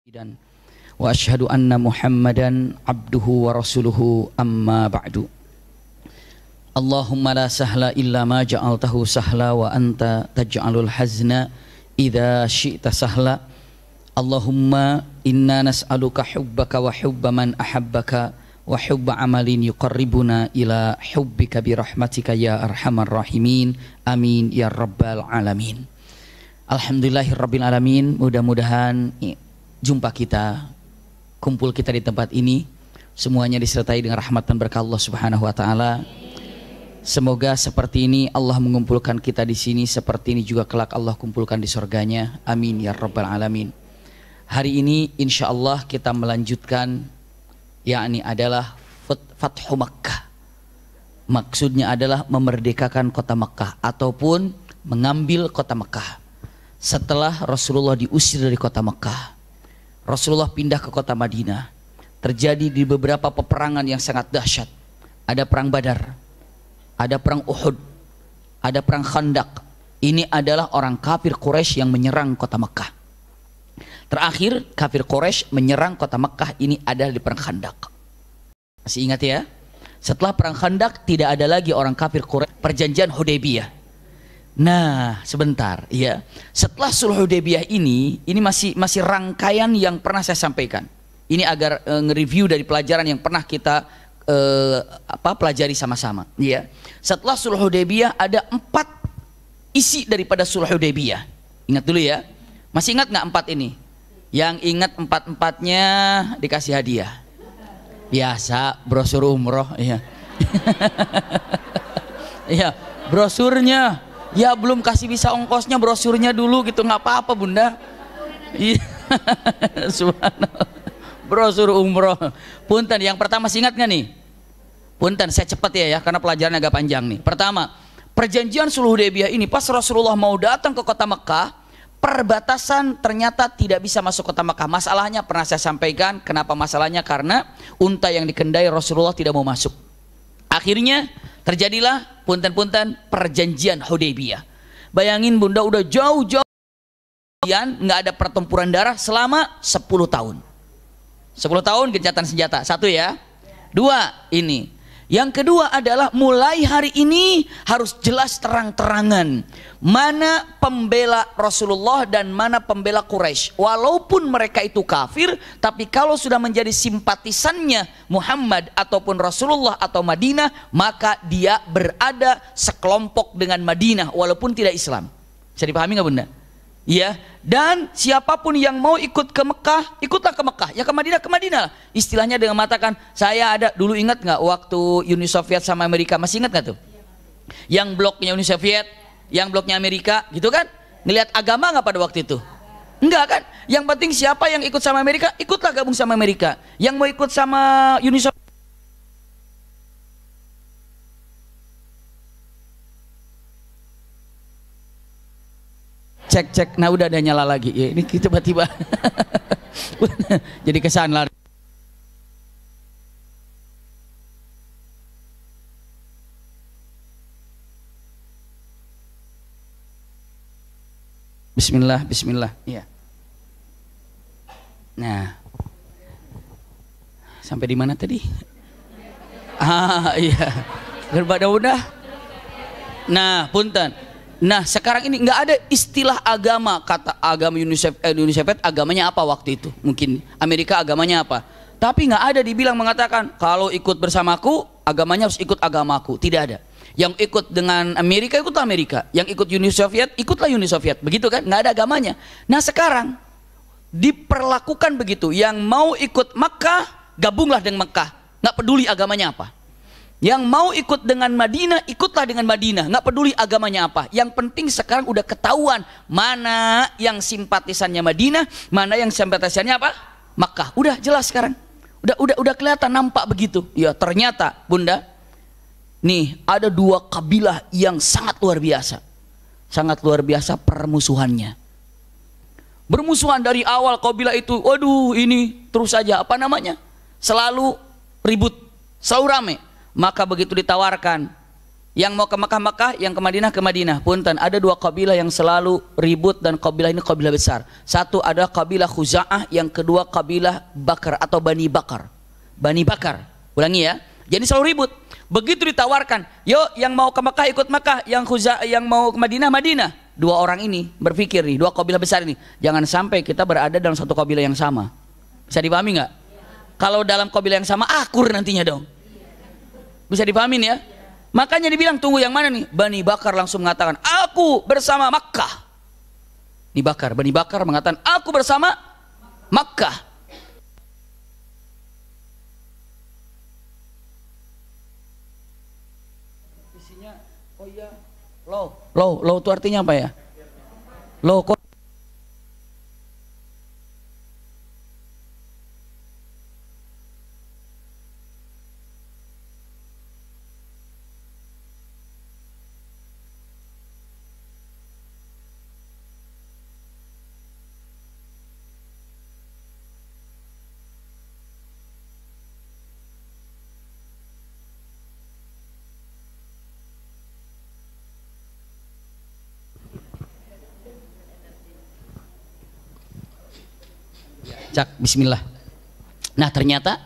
dan wa asyhadu anna Muhammadan abduhu wa rasuluhu amma ba'du. Allahumma la sahla illa ma ja'altahu sahla wa anta taj'alul hazna idza syi'ta sahla. Allahumma inna nas'aluka hubbaka wa hubba man ahabbaka wa hubba amalin yuqarribuna ila hubbika bi rahmatika ya arhamar rahimin. Amin ya rabbal alamin. Alhamdulillahirabbil alamin. Mudah-mudahan jumpa kita, kumpul kita di tempat ini semuanya disertai dengan rahmat dan berkah Allah Subhanahu wa taala. Semoga seperti ini Allah mengumpulkan kita di sini, seperti ini juga kelak Allah kumpulkan di surganya. Amin ya rabbal alamin. Hari ini insyaallah kita melanjutkan, yakni adalah Fathu Makkah. Maksudnya adalah memerdekakan kota Makkah ataupun mengambil kota Makkah. Setelah Rasulullah diusir dari kota Makkah, Rasulullah pindah ke kota Madinah. Terjadi di beberapa peperangan yang sangat dahsyat. Ada perang Badar, ada perang Uhud, ada perang Khandaq. Ini adalah orang kafir Quraisy yang menyerang kota Makkah. Terakhir kafir Quraisy menyerang kota Makkah ini adalah di perang Khandaq. Masih ingat ya? Setelah perang Khandaq tidak ada lagi orang kafir Quraisy. Perjanjian Hudaybiyah. Nah, sebentar ya. Setelah Sulh Hudaybiyah ini masih rangkaian yang pernah saya sampaikan. Ini agar nge-review dari pelajaran yang pernah kita pelajari sama-sama, ya. Setelah Sulh Hudaybiyah ada 4 isi daripada Sulh Hudaybiyah. Ingat dulu ya. Masih ingat nggak 4 ini? Yang ingat 4-4-nya dikasih hadiah. Biasa brosur umroh, ya. Iya, brosurnya. Ya belum kasih bisa ongkosnya, brosurnya dulu gitu, nggak apa-apa bunda. Iya, subhanallah. Brosur umroh. Punten, yang pertama masih ingat nggak nih? Punten, saya cepat ya karena pelajarannya agak panjang nih. Pertama, perjanjian Sulh Hudaybiyah ini pas Rasulullah mau datang ke kota Mekah, perbatasan ternyata tidak bisa masuk kota Mekah. Masalahnya pernah saya sampaikan. Kenapa masalahnya? Karena unta yang dikendai Rasulullah tidak mau masuk. Akhirnya terjadilah punten-punten perjanjian Hudaybiyah. Bayangin bunda, udah jauh-jauh nggak ada pertempuran darah selama 10 tahun. 10 tahun gencatan senjata. Satu ya. 2 ini. Yang kedua adalah mulai hari ini harus jelas terang-terangan mana pembela Rasulullah dan mana pembela Quraisy. Walaupun mereka itu kafir, tapi kalau sudah menjadi simpatisannya Muhammad ataupun Rasulullah atau Madinah, maka dia berada sekelompok dengan Madinah walaupun tidak Islam. Bisa dipahami nggak bunda? Ya, dan siapapun yang mau ikut ke Mekah, ikutlah ke Mekah. Ya ke Madinah lah. Istilahnya dengan mengatakan, saya ada, dulu ingat nggak waktu Uni Soviet sama Amerika, masih ingat nggak tuh? Yang bloknya Uni Soviet, yang bloknya Amerika, gitu kan? Ngelihat agama nggak pada waktu itu? Enggak kan? Yang penting siapa yang ikut sama Amerika, ikutlah gabung sama Amerika. Yang mau ikut sama Uni Soviet, cek, nah udah ada nyala lagi ya, ini tiba-tiba jadi kesan lari. Bismillah, bismillah, iya. Nah, sampai di mana tadi? Iya, berbada udah. Nah, punten. Nah sekarang ini nggak ada istilah agama. Kata agama Uni Soviet agamanya apa waktu itu? Mungkin Amerika agamanya apa? Tapi nggak ada dibilang mengatakan kalau ikut bersamaku agamanya harus ikut agamaku. Tidak ada. Yang ikut dengan Amerika ikutlah Amerika. Yang ikut Uni Soviet ikutlah Uni Soviet. Begitu kan? Nggak ada agamanya. Nah sekarang diperlakukan begitu. Yang mau ikut Makkah gabunglah dengan Makkah. Nggak peduli agamanya apa. Yang mau ikut dengan Madinah, ikutlah dengan Madinah. Nggak peduli agamanya apa. Yang penting sekarang udah ketahuan mana yang simpatisannya Madinah, mana yang simpatisannya apa? Makkah. Udah jelas sekarang. Udah kelihatan, nampak begitu. Ya ternyata bunda, nih ada 2 kabilah yang sangat luar biasa. Sangat luar biasa permusuhannya. Bermusuhan dari awal kabilah itu. Waduh ini terus saja apa namanya? Selalu ribut, selalu rame. Maka begitu ditawarkan, Yang mau ke Mekah, yang ke Madinah. Punten, ada dua kabilah yang selalu ribut dan kabilah ini kabilah besar. Satu adalah kabilah Khuza'ah, yang kedua kabilah Bakar atau Bani Bakar. Bani Bakar. Ulangi ya. Jadi selalu ribut. Begitu ditawarkan, yuk yang mau ke Mekah ikut Mekah, yang Khuza'ah yang mau ke Madinah. Dua orang ini berpikir nih, dua kabilah besar ini, jangan sampai kita berada dalam satu kabilah yang sama. Bisa dipahami nggak? Kalau dalam kabilah yang sama akur nantinya dong. Bisa dipahami ya? Makanya dibilang tunggu yang mana nih? Bani Bakar langsung mengatakan aku bersama Makkah. Bani Bakar mengatakan aku bersama Makkah. Isinya oh iya low itu artinya apa ya? Low kok cak bismillah. Nah ternyata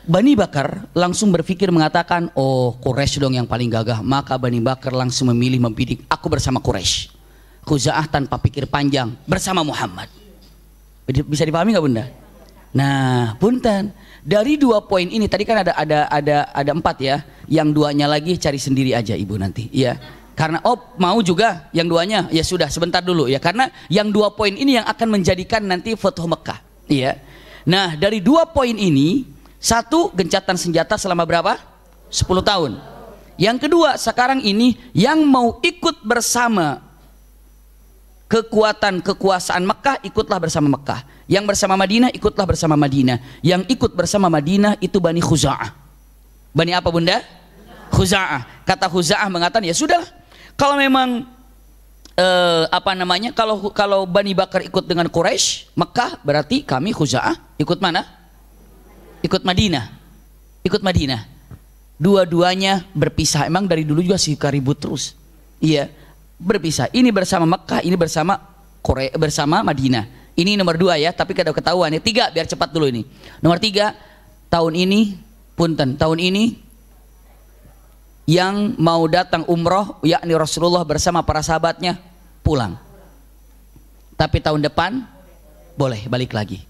Bani Bakar langsung berpikir mengatakan oh Quraisy dong yang paling gagah. Maka Bani Bakar langsung memilih membidik aku bersama Quraisy. Khuza'ah tanpa pikir panjang bersama Muhammad. Bisa dipahami nggak bunda? Nah punten, dari dua poin ini tadi kan ada empat ya. Yang duanya lagi cari sendiri aja ibu nanti ya. Karena mau juga yang duanya ya sudah sebentar dulu ya, karena yang dua poin ini yang akan menjadikan nanti Futuh Mekah iya. Nah dari dua poin ini, satu gencatan senjata selama berapa? 10 tahun. Yang kedua sekarang ini yang mau ikut bersama kekuasaan Mekah ikutlah bersama Mekah, yang bersama Madinah ikutlah bersama Madinah, yang ikut bersama Madinah itu Bani Khuza'ah. Bani apa bunda? Khuza'ah. Kata Khuza'ah mengatakan ya sudah, kalau memang kalau Bani Bakar ikut dengan Quraisy Mekah, berarti kami Khuza'ah ikut mana? Ikut Madinah. Dua-duanya berpisah. Emang dari dulu juga suka ribut terus iya, berpisah. Ini bersama Mekah, ini bersama Madinah. Ini nomor 2 ya, tapi kada ketahuan ya. 3 biar cepat dulu ini. Nomor 3, tahun ini yang mau datang umroh yakni Rasulullah bersama para sahabatnya pulang, tapi tahun depan boleh balik lagi.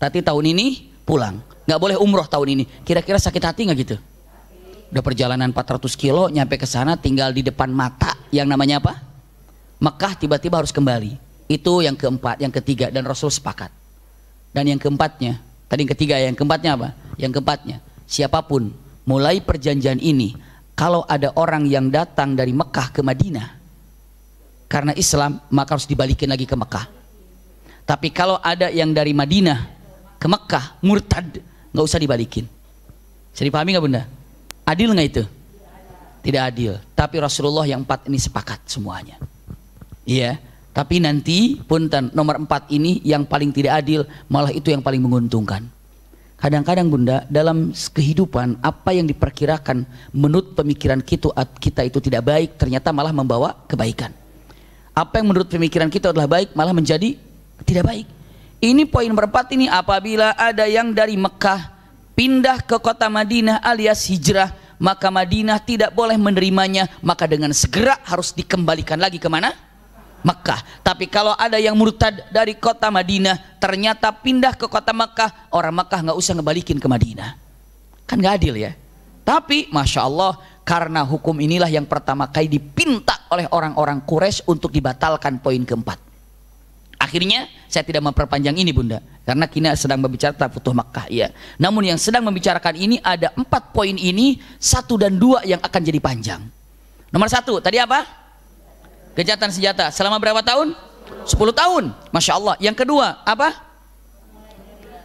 Tapi tahun ini pulang, nggak boleh umroh tahun ini. Kira-kira sakit hati nggak gitu? Udah perjalanan 400 kilo nyampe ke sana, tinggal di depan mata yang namanya apa? Mekah, tiba-tiba harus kembali. Itu yang keempat. Yang ketiga, dan Rasul sepakat. Dan yang keempatnya, tadi yang ketiga, yang keempatnya apa? Yang keempatnya, siapapun mulai perjanjian ini, kalau ada orang yang datang dari Mekah ke Madinah karena Islam, maka harus dibalikin lagi ke Mekah. Tapi kalau ada yang dari Madinah ke Mekah murtad, nggak usah dibalikin. Bisa dipahami nggak bunda? Adil nggak itu? Tidak adil. Tapi Rasulullah yang 4 ini sepakat semuanya. Iya. Tapi nanti punten, nomor 4 ini yang paling tidak adil, malah itu yang paling menguntungkan. Kadang-kadang bunda, dalam kehidupan apa yang diperkirakan menurut pemikiran kita itu tidak baik, ternyata malah membawa kebaikan. Apa yang menurut pemikiran kita adalah baik, malah menjadi tidak baik. Ini poin nomor 4 ini, apabila ada yang dari Mekah pindah ke kota Madinah alias hijrah, maka Madinah tidak boleh menerimanya, maka dengan segera harus dikembalikan lagi ke mana? Mekah. Tapi kalau ada yang murtad dari kota Madinah ternyata pindah ke kota Mekah, orang Mekah nggak usah ngebalikin ke Madinah. Kan nggak adil ya. Tapi Masya Allah, karena hukum inilah yang pertama kali dipinta oleh orang-orang Quraisy untuk dibatalkan poin keempat. Akhirnya saya tidak memperpanjang ini bunda, karena kita sedang berbicara tentang Futuh Makkah ya. Namun yang sedang membicarakan ini ada 4 poin ini, 1 dan 2 yang akan jadi panjang. Nomor 1 tadi apa? Gencatan senjata selama berapa tahun? 10 tahun. Masya Allah. Yang kedua apa?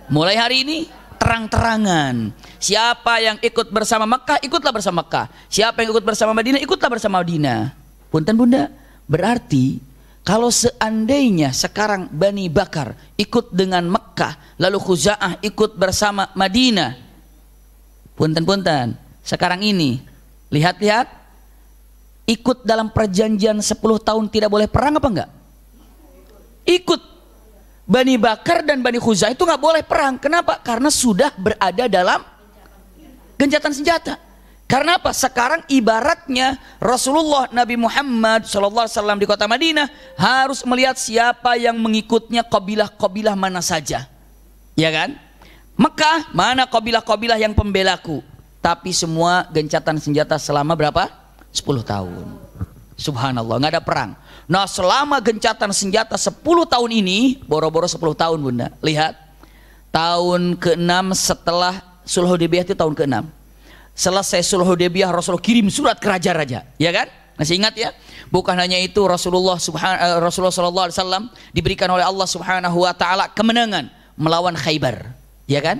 Mulai hari ini terang-terangan, siapa yang ikut bersama Mekah, ikutlah bersama Mekah. Siapa yang ikut bersama Madinah, ikutlah bersama Madinah. Punten bunda, berarti kalau seandainya sekarang Bani Bakar ikut dengan Mekah, lalu Khuza'ah ikut bersama Madinah, punten-punten, sekarang ini lihat-lihat ikut dalam perjanjian 10 tahun tidak boleh perang apa enggak? Ikut. Bani Bakar dan Bani Khuza'ah itu nggak boleh perang. Kenapa? Karena sudah berada dalam gencatan senjata. Karena apa? Sekarang ibaratnya Rasulullah Nabi Muhammad SAW di kota Madinah harus melihat siapa yang mengikutnya, kabilah-kabilah mana saja, ya kan? Mekah, mana kabilah-kabilah yang pembelaku? Tapi semua gencatan senjata selama berapa? 10 tahun. Subhanallah, nggak ada perang. Nah, selama gencatan senjata 10 tahun ini, boro-boro 10 tahun Bunda. Lihat, tahun ke-6 setelah Sulh Hudaybiyah itu tahun ke-6. Selesai Sulh Hudaybiyah, Rasulullah kirim surat ke raja-raja, ya kan? Masih ingat ya? Bukan hanya itu, Rasulullah SAW diberikan oleh Allah Subhanahu wa taala kemenangan melawan Khaybar, ya kan?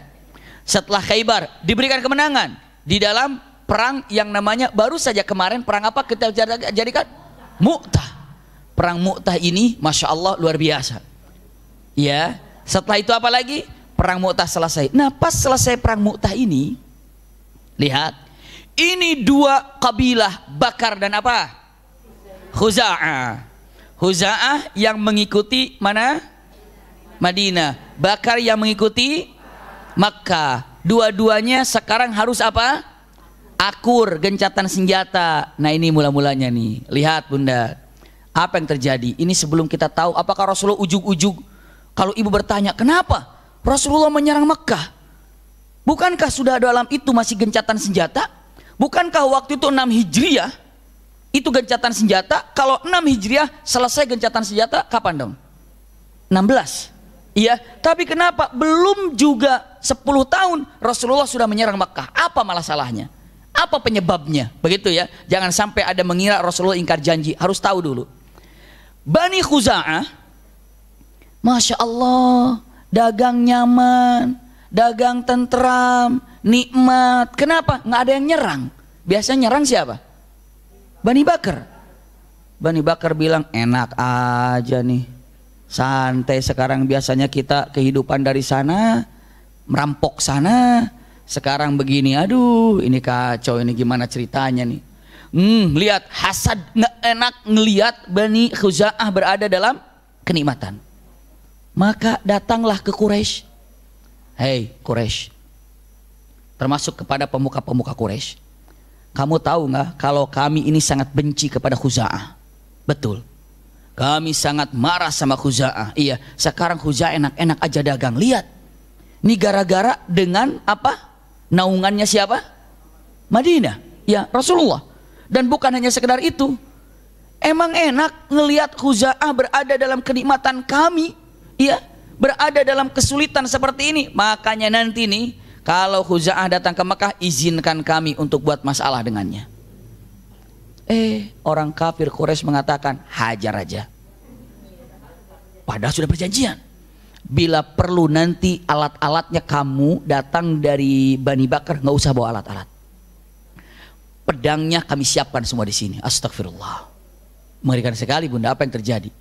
Setelah Khaybar diberikan kemenangan di dalam perang yang namanya baru saja kemarin, perang apa kita jadikan? Mu'tah. Perang Mu'tah ini Masya Allah luar biasa, ya. Setelah itu apa lagi? Perang Mu'tah selesai. Nah, pas selesai perang Mu'tah ini, lihat, ini dua kabilah Bakar dan apa? Khuza'ah. Khuza'ah yang mengikuti mana? Madinah. Bakar yang mengikuti Makkah. Dua-duanya sekarang harus apa? Akur, gencatan senjata. Nah, ini mula-mulanya nih. Lihat Bunda, apa yang terjadi? Ini sebelum kita tahu apakah Rasulullah ujug-ujug. Kalau ibu bertanya, kenapa Rasulullah menyerang Makkah? Bukankah sudah dalam itu masih gencatan senjata? Bukankah waktu itu 6 Hijriah itu gencatan senjata? Kalau 6 Hijriah selesai gencatan senjata kapan dong? 16. Iya, tapi kenapa belum juga 10 tahun Rasulullah sudah menyerang Makkah? Apa malah salahnya? Apa penyebabnya? Begitu ya. Jangan sampai ada mengira Rasulullah ingkar janji. Harus tahu dulu. Bani Khuza'ah, Masya Allah, dagang nyaman, dagang tentram, nikmat. Kenapa? Nggak ada yang nyerang. Biasanya nyerang siapa? Bani Bakar. Bani Bakar bilang, enak aja nih, santai sekarang. Biasanya kita kehidupan dari sana, merampok sana. Sekarang begini, aduh ini kacau, ini gimana ceritanya nih. Lihat, hasad, nggak enak ngelihat Bani Khuza'ah berada dalam kenikmatan. Maka datanglah ke Quraisy. Hei Quraisy, termasuk kepada pemuka-pemuka Quraisy, kamu tahu nggak kalau kami ini sangat benci kepada Khuza'ah? Betul, kami sangat marah sama Khuza'ah. Iya, sekarang Khuza'ah enak-enak aja dagang. Lihat, ini gara-gara dengan apa? Naungannya siapa? Madinah, ya Rasulullah. Dan bukan hanya sekedar itu, emang enak ngelihat Khuza'ah berada dalam kenikmatan kami, ya, berada dalam kesulitan seperti ini. Makanya nanti nih, kalau Khuza'ah datang ke Mekah, izinkan kami untuk buat masalah dengannya. Orang kafir Quraisy mengatakan, hajar aja. Padahal sudah perjanjian. Bila perlu nanti alat-alatnya kamu datang dari Bani Bakar, nggak usah bawa alat-alat. Pedangnya kami siapkan semua di sini. Astagfirullah. Mengerikan sekali Bunda, apa yang terjadi?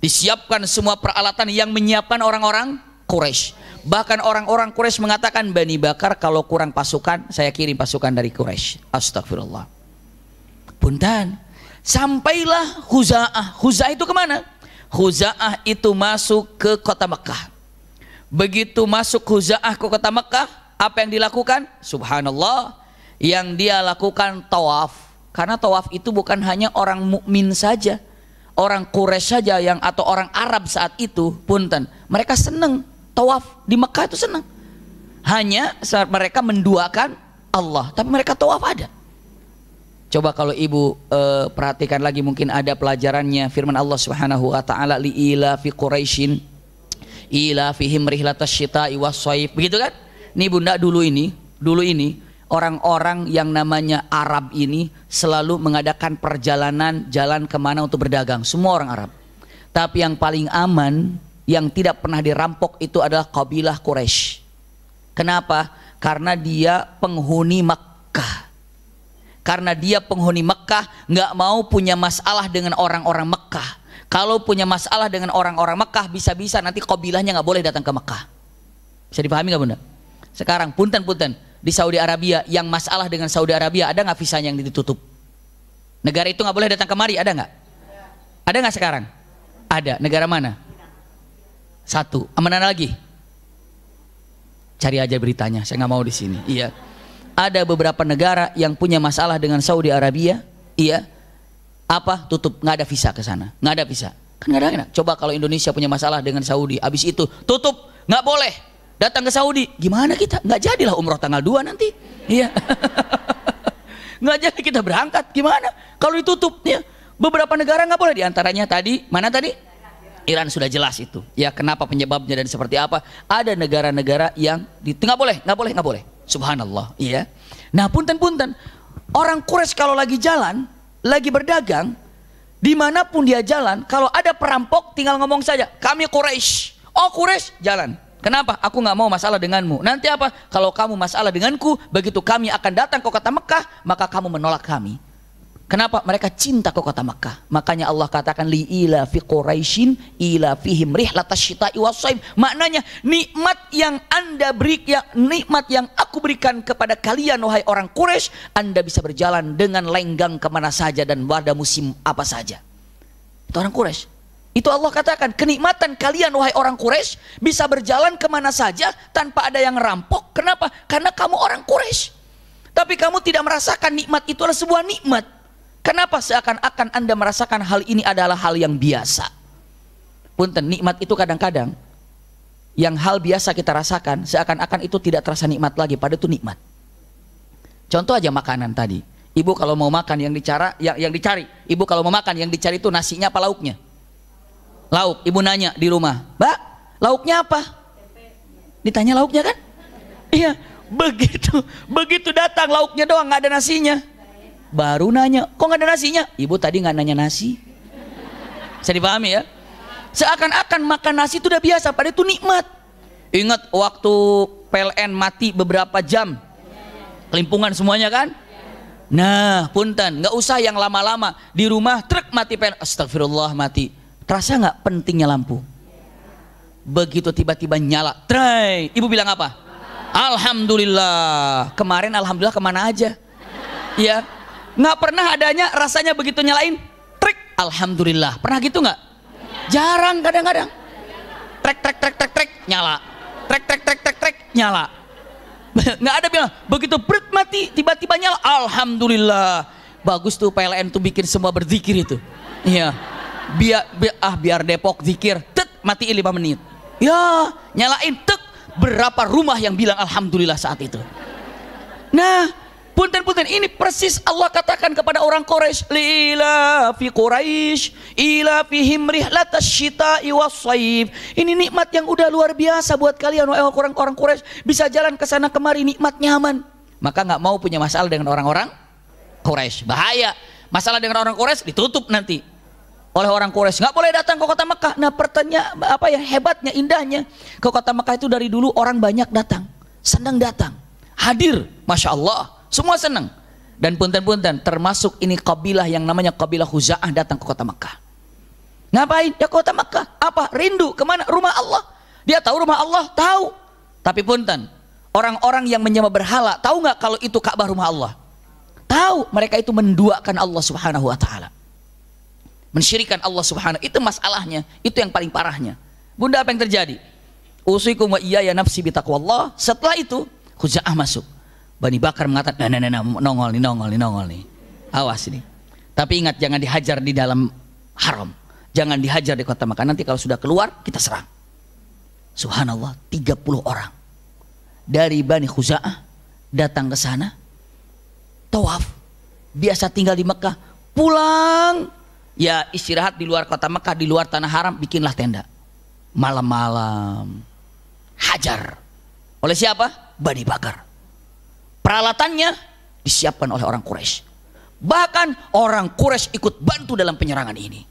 Disiapkan semua peralatan yang menyiapkan orang-orang Quraisy. Bahkan orang-orang Quraisy mengatakan, Bani Bakar kalau kurang pasukan, saya kirim pasukan dari Quraisy. Astagfirullah. Punten, sampailah Khuza'ah. Khuza'ah itu kemana? Khuza'ah itu masuk ke kota Mekah. Begitu masuk Khuza'ah ke kota Mekah, apa yang dilakukan? Subhanallah, yang dia lakukan tawaf. Karena tawaf itu bukan hanya orang mukmin saja, orang Quraisy saja yang, atau orang Arab saat itu, punten, mereka senang tawaf di Mekah itu, senang. Hanya saat mereka menduakan Allah, tapi mereka tawaf ada. Coba kalau ibu perhatikan lagi, mungkin ada pelajarannya, firman Allah Subhanahu wa taala, li ila fi Quraisyin ila fihim rihlatas syita'i was-shaif. Begitu kan? Nih Bunda, dulu ini orang-orang yang namanya Arab ini selalu mengadakan perjalanan jalan kemana untuk berdagang, semua orang Arab. Tapi yang paling aman, yang tidak pernah dirampok itu adalah kabilah Quraisy. Kenapa? Karena dia penghuni Makkah. Karena dia penghuni Mekah, nggak mau punya masalah dengan orang-orang Mekah. Kalau punya masalah dengan orang-orang Mekah, bisa-bisa nanti kabilahnya nggak boleh datang ke Mekah. Bisa dipahami nggak Bunda? Sekarang punten di Saudi Arabia, yang masalah dengan Saudi Arabia, ada nggak visanya yang ditutup? Negara itu nggak boleh datang kemari, ada nggak? Ada nggak sekarang? Ada. Negara mana? Satu. Mana lagi? Cari aja beritanya, saya nggak mau di sini. Iya. Ada beberapa negara yang punya masalah dengan Saudi Arabia. Iya. Apa? Tutup, nggak ada visa ke sana, nggak ada visa. Kan nggak ada. Coba kalau Indonesia punya masalah dengan Saudi, habis itu tutup, nggak boleh datang ke Saudi. Gimana kita? Nggak jadilah umroh tanggal 2 nanti. Iya. Nggak jadi kita berangkat. Gimana? Kalau ditutup, ya. Beberapa negara nggak boleh. Diantaranya tadi, mana tadi? Iran sudah jelas itu. Ya, kenapa penyebabnya dan seperti apa? Ada negara-negara yang nggak boleh. Subhanallah. Iya. Nah, punten. Orang Quraisy kalau lagi jalan, lagi berdagang, dimanapun dia jalan, kalau ada perampok tinggal ngomong saja, kami Quraisy. Oh, Quraisy, jalan. Kenapa? Aku nggak mau masalah denganmu. Nanti apa? Kalau kamu masalah denganku, begitu kami akan datang ke kota Mekah, maka kamu menolak kami. Kenapa? Mereka cinta ke kota Mekah. Makanya Allah katakan li ila fi Quraisyin ila fihim rihlatash syita'i was-shaib. Maknanya nikmat yang Anda beri, nikmat yang aku berikan kepada kalian wahai orang Quraisy, Anda bisa berjalan dengan lenggang kemana saja dan pada musim apa saja. Itu orang Quraisy. Itu Allah katakan, kenikmatan kalian wahai orang Quraisy bisa berjalan kemana saja tanpa ada yang rampok. Kenapa? Karena kamu orang Quraisy. Tapi kamu tidak merasakan nikmat itu adalah sebuah nikmat. Kenapa? Seakan-akan Anda merasakan hal ini adalah hal yang biasa. Punten, nikmat itu kadang-kadang yang hal biasa kita rasakan, seakan-akan itu tidak terasa nikmat lagi, padahal itu nikmat. Contoh aja makanan tadi. Ibu kalau mau makan yang dicari, ibu kalau mau makan yang dicari itu nasinya apa lauknya? Lauk. Ibu nanya di rumah, "Mbak, lauknya apa?" Ditanya lauknya kan? Iya. Begitu datang lauknya doang, nggak ada nasinya. Baru nanya, kok nggak ada nasinya? Ibu tadi nggak nanya nasi. Bisa dipahami ya? Seakan-akan makan nasi itu udah biasa, padahal itu nikmat. Ingat waktu PLN mati beberapa jam, kelimpungan semuanya kan? Nah, punten, nggak usah yang lama-lama. Di rumah truk mati PLN, astagfirullah mati. Terasa nggak pentingnya lampu? Begitu tiba-tiba nyala, try. Ibu bilang apa? Alhamdulillah. Kemarin alhamdulillah kemana aja? Ya. Nggak pernah adanya rasanya begitu nyalain trik alhamdulillah. Pernah gitu nggak? Jarang kadang-kadang. Trek nyala. Trek nyala. Nggak ada bilang begitu berat mati tiba-tiba nyala alhamdulillah. Bagus tuh PLN tuh bikin semua berzikir itu. Iya. Biar Depok zikir, matiin 5 menit. Ya, nyalain berapa rumah yang bilang alhamdulillah saat itu. Nah, punten ini persis Allah katakan kepada orang Quraisy, lila fi Quraisy ila fihim rihlatash syita'i was-shaib. Ini nikmat yang udah luar biasa buat kalian wahai orang Quraisy, bisa jalan ke sana kemari, nikmat nyaman. Maka nggak mau punya masalah dengan orang-orang Quraisy. Bahaya. Masalah dengan orang Quraisy ditutup nanti oleh orang Quraisy, nggak boleh datang ke kota Mekah. Nah, pertanyaan apa ya hebatnya, indahnya ke kota Mekah itu dari dulu orang banyak datang, senang datang, hadir, masya Allah. Semua senang. Dan punten, termasuk ini kabilah yang namanya kabilah Khuza'ah datang ke kota Mekah. Ngapain? Ya kota Mekah. Apa? Rindu. Kemana? Rumah Allah. Dia tahu rumah Allah? Tahu. Tapi punten, orang-orang yang menyembah berhala, tahu nggak kalau itu Ka'bah rumah Allah? Tahu. Mereka itu menduakan Allah subhanahu wa ta'ala. Mensyirikan Allah subhanahu. Itu masalahnya. Itu yang paling parahnya. Bunda, apa yang terjadi? Usikum wa iyaya nafsi bitaqwallah. Setelah itu, Khuza'ah masuk. Bani Bakar mengatakan, nah, nongol nih. Awas nih. Tapi ingat, jangan dihajar di dalam haram. Jangan dihajar di kota Makkah. Nanti kalau sudah keluar, kita serang. Subhanallah, 30 orang dari Bani Khuza'ah datang ke sana. Tawaf. Biasa tinggal di Mekah. Pulang. Ya istirahat di luar kota Mekah, di luar tanah haram, bikinlah tenda. Malam-malam. Hajar. Oleh siapa? Bani Bakar. Peralatannya disiapkan oleh orang Quraisy. Bahkan orang Quraisy ikut bantu dalam penyerangan ini.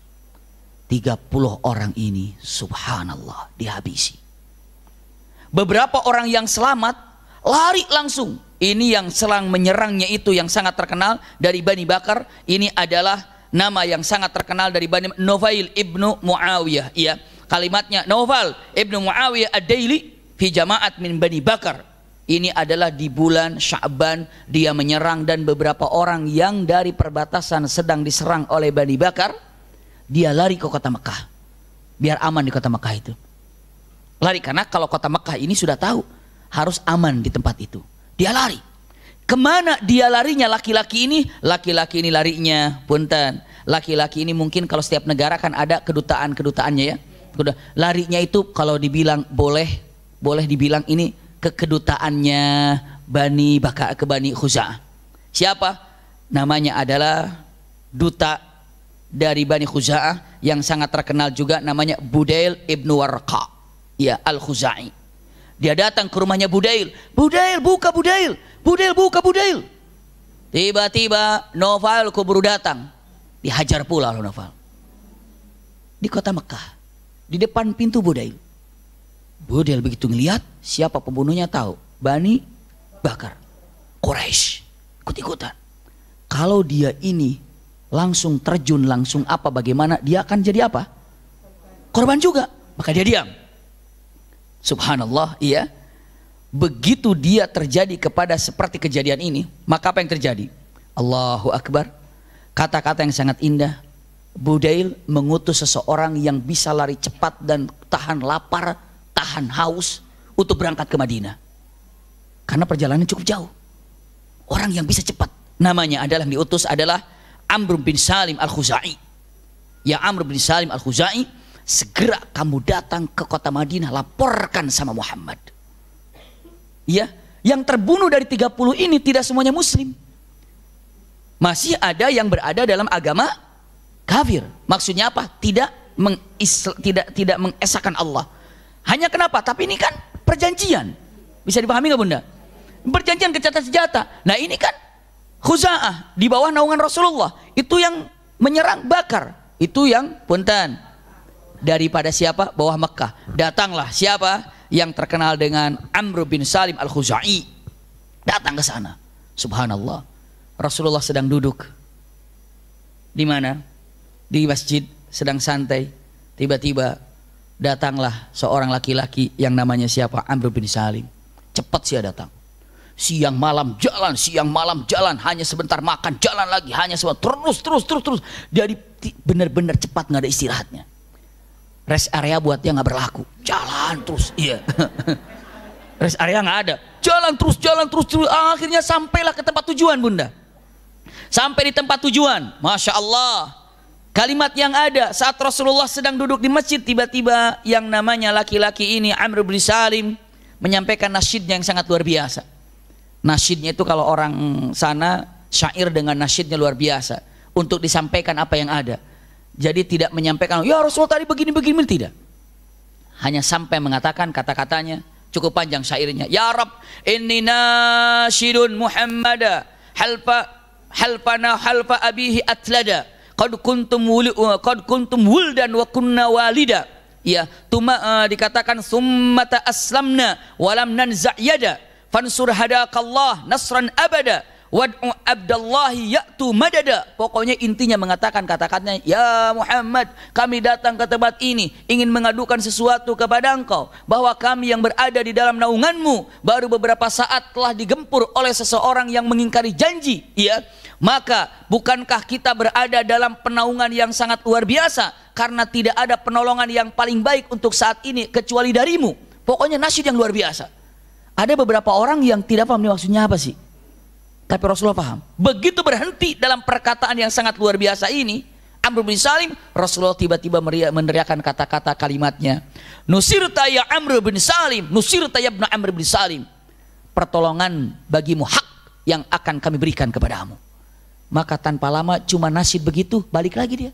30 orang ini subhanallah dihabisi. Beberapa orang yang selamat lari langsung. Ini yang selang menyerangnya itu yang sangat terkenal dari Bani Bakar. Ini adalah nama yang sangat terkenal dari Bani Nufail ibnu Muawiyah. Iya, kalimatnya Nufail ibnu Muawiyah ad-Daili fi jama'at min Bani Bakar. Ini adalah di bulan Sya'ban dia menyerang, dan beberapa orang yang dari perbatasan sedang diserang oleh Bani Bakar, dia lari ke kota Mekah biar aman di kota Mekah itu. Lari karena kalau kota Mekah ini sudah tahu harus aman di tempat itu. Dia lari. Kemana dia larinya laki-laki ini? Laki-laki ini larinya, punten, laki-laki ini mungkin kalau setiap negara kan ada kedutaan-kedutaannya ya. Larinya itu kalau dibilang boleh dibilang ini ke kedutaannya Bani Bakar, ke Bani Khuza'ah. Siapa? Namanya adalah duta dari Bani Khuza'ah yang sangat terkenal juga, namanya Budail ibnu Warqa, ya, Al-Khuza'i. Dia datang ke rumahnya Budail. Budail, buka Budail. Budail, buka Budail. Tiba-tiba Naufal keburu datang. Dihajar pula oleh Naufal. Di kota Mekah, di depan pintu Budail. Budail begitu ngelihat siapa pembunuhnya, tahu Bani Bakar, Quraisy, ikut-ikutan. Kalau dia ini langsung terjun, langsung apa, bagaimana dia akan jadi apa? Korban juga. Maka dia diam. Subhanallah, iya. Begitu dia terjadi kepada seperti kejadian ini, maka apa yang terjadi? Allahu Akbar. Kata-kata yang sangat indah. Budail mengutus seseorang yang bisa lari cepat dan tahan lapar, tahan haus untuk berangkat ke Madinah. Karena perjalanan cukup jauh. Orang yang bisa cepat. Namanya adalah, yang diutus adalah Amr bin Salim Al-Khuza'i. Ya Amr bin Salim Al-Khuza'i, segera kamu datang ke kota Madinah, laporkan sama Muhammad. Ya, yang terbunuh dari 30 ini tidak semuanya muslim. Masih ada yang berada dalam agama kafir. Maksudnya apa? Tidak mengesahkan Allah. Hanya kenapa? Tapi ini kan perjanjian. Bisa dipahami nggak Bunda? Perjanjian gencatan senjata. Nah ini kan Khuza'ah di bawah naungan Rasulullah. Itu yang menyerang Bakar. Itu yang punten daripada siapa? Bawah Mekah. Datanglah siapa? Yang terkenal dengan Amr bin Salim Al-Khuza'i. Datang ke sana. Subhanallah. Rasulullah sedang duduk. Di mana? Di masjid, sedang santai. Tiba-tiba datanglah seorang laki-laki yang namanya siapa? Amr bin Salim. Cepat sih datang. Siang malam jalan, siang malam jalan, hanya sebentar makan, jalan lagi, hanya sebentar, terus. Jadi benar-benar cepat, nggak ada istirahatnya. Rest area buat dia nggak berlaku. Jalan terus, iya. Rest area nggak ada. Jalan terus. Akhirnya sampailah ke tempat tujuan, Bunda. Sampai di tempat tujuan, Masya Allah. Kalimat yang ada saat Rasulullah sedang duduk di masjid, tiba-tiba yang namanya laki-laki ini Amr bin Salim menyampaikan nasyidnya yang sangat luar biasa. Nasyidnya itu kalau orang sana syair dengan nasyidnya luar biasa untuk disampaikan apa yang ada. Jadi tidak menyampaikan ya Rasulullah tadi begini tidak. Hanya sampai mengatakan kata-katanya cukup panjang syairnya. Ya Rabb, inni nasyidun Muhammada halfana halfa abihi atlada. Qad kuntum wuldan wa kunna walida. Ya, dikatakan summata aslamna walam nanza' yada fansur hadakallah nasran abada wad'u abdallahi ya'tu madada. Pokoknya intinya mengatakan kata-katanya, ya Muhammad, kami datang ke tempat ini ingin mengadukan sesuatu kepada engkau, bahwa kami yang berada di dalam naunganmu baru beberapa saat telah digempur oleh seseorang yang mengingkari janji, ya. Maka bukankah kita berada dalam penaungan yang sangat luar biasa, karena tidak ada penolongan yang paling baik untuk saat ini kecuali darimu. Pokoknya nasyid yang luar biasa. Ada beberapa orang yang tidak paham ini maksudnya apa sih, tapi Rasulullah paham. Begitu berhenti dalam perkataan yang sangat luar biasa ini, Amr bin Salim, Rasulullah tiba-tiba meneriakkan kata-kata kalimatnya, nusirta ya Amr bin Salim, nusirta ya ibn Amr bin Salim, pertolongan bagimu, hak yang akan kami berikan kepadamu. Maka tanpa lama cuma nasyid begitu balik lagi dia.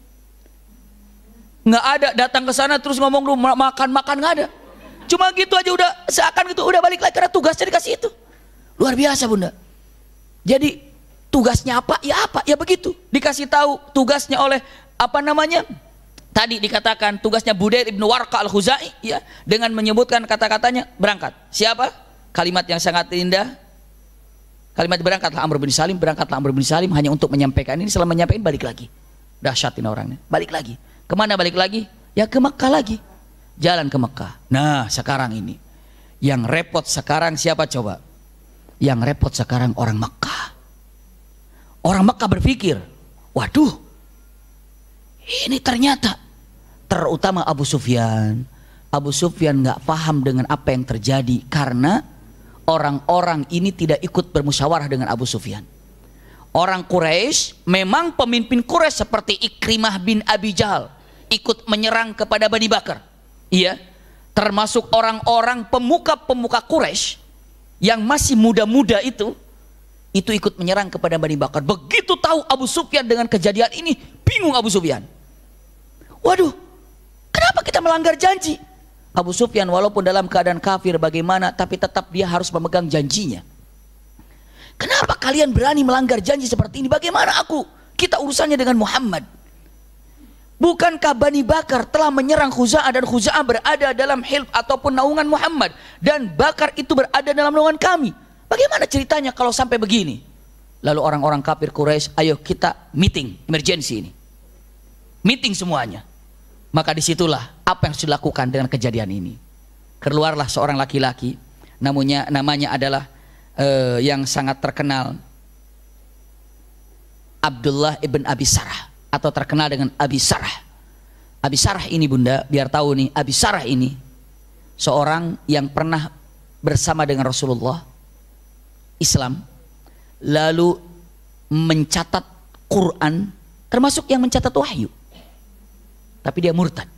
Nggak ada datang ke sana terus ngomong lu makan nggak ada. Cuma gitu aja udah seakan gitu udah balik lagi karena tugasnya dikasih itu. Luar biasa Bunda. Jadi tugasnya apa? Ya begitu. Dikasih tahu tugasnya oleh apa namanya? Tadi dikatakan tugasnya Budail ibnu Warqa Al-Khuza'i, ya, dengan menyebutkan kata-katanya berangkat. Siapa? Kalimat yang sangat indah. Kalimat berangkatlah Amr bin Salim hanya untuk menyampaikan ini. Setelah menyampaikan balik lagi. Dahsyat ini orangnya. Balik lagi. Kemana balik lagi? Ya ke Mekah lagi. Jalan ke Mekah. Nah sekarang ini yang repot sekarang siapa coba? Yang repot sekarang orang Mekah. Orang Mekah berpikir, waduh, ini ternyata, terutama Abu Sufyan. Abu Sufyan nggak paham dengan apa yang terjadi karena orang-orang ini tidak ikut bermusyawarah dengan Abu Sufyan. Orang Quraisy, memang pemimpin Quraisy seperti Ikrimah bin Abi Jahal ikut menyerang kepada Bani Bakar. Iya, termasuk orang-orang pemuka-pemuka Quraisy yang masih muda-muda itu ikut menyerang kepada Bani Bakar. Begitu tahu Abu Sufyan dengan kejadian ini, bingung Abu Sufyan. Waduh, kenapa kita melanggar janji? Abu Sufyan walaupun dalam keadaan kafir bagaimana, tapi tetap dia harus memegang janjinya. Kenapa kalian berani melanggar janji seperti ini? Bagaimana aku? Kita urusannya dengan Muhammad. Bukankah Bani Bakar telah menyerang Khuza'ah dan Khuza'ah berada dalam hilf ataupun naungan Muhammad, dan Bakar itu berada dalam naungan kami? Bagaimana ceritanya kalau sampai begini? Lalu orang-orang kafir Quraisy, ayo kita meeting emergency ini. Meeting semuanya. Maka disitulah apa yang harus dilakukan dengan kejadian ini. Keluarlah seorang laki-laki, namanya adalah yang sangat terkenal, Abdullah ibn Abi Sarah, atau terkenal dengan Abi Sarah. Abi Sarah ini bunda, biar tahu nih, Abi Sarah ini seorang yang pernah bersama dengan Rasulullah Islam, lalu mencatat Quran, termasuk yang mencatat wahyu. Tapi dia murtad.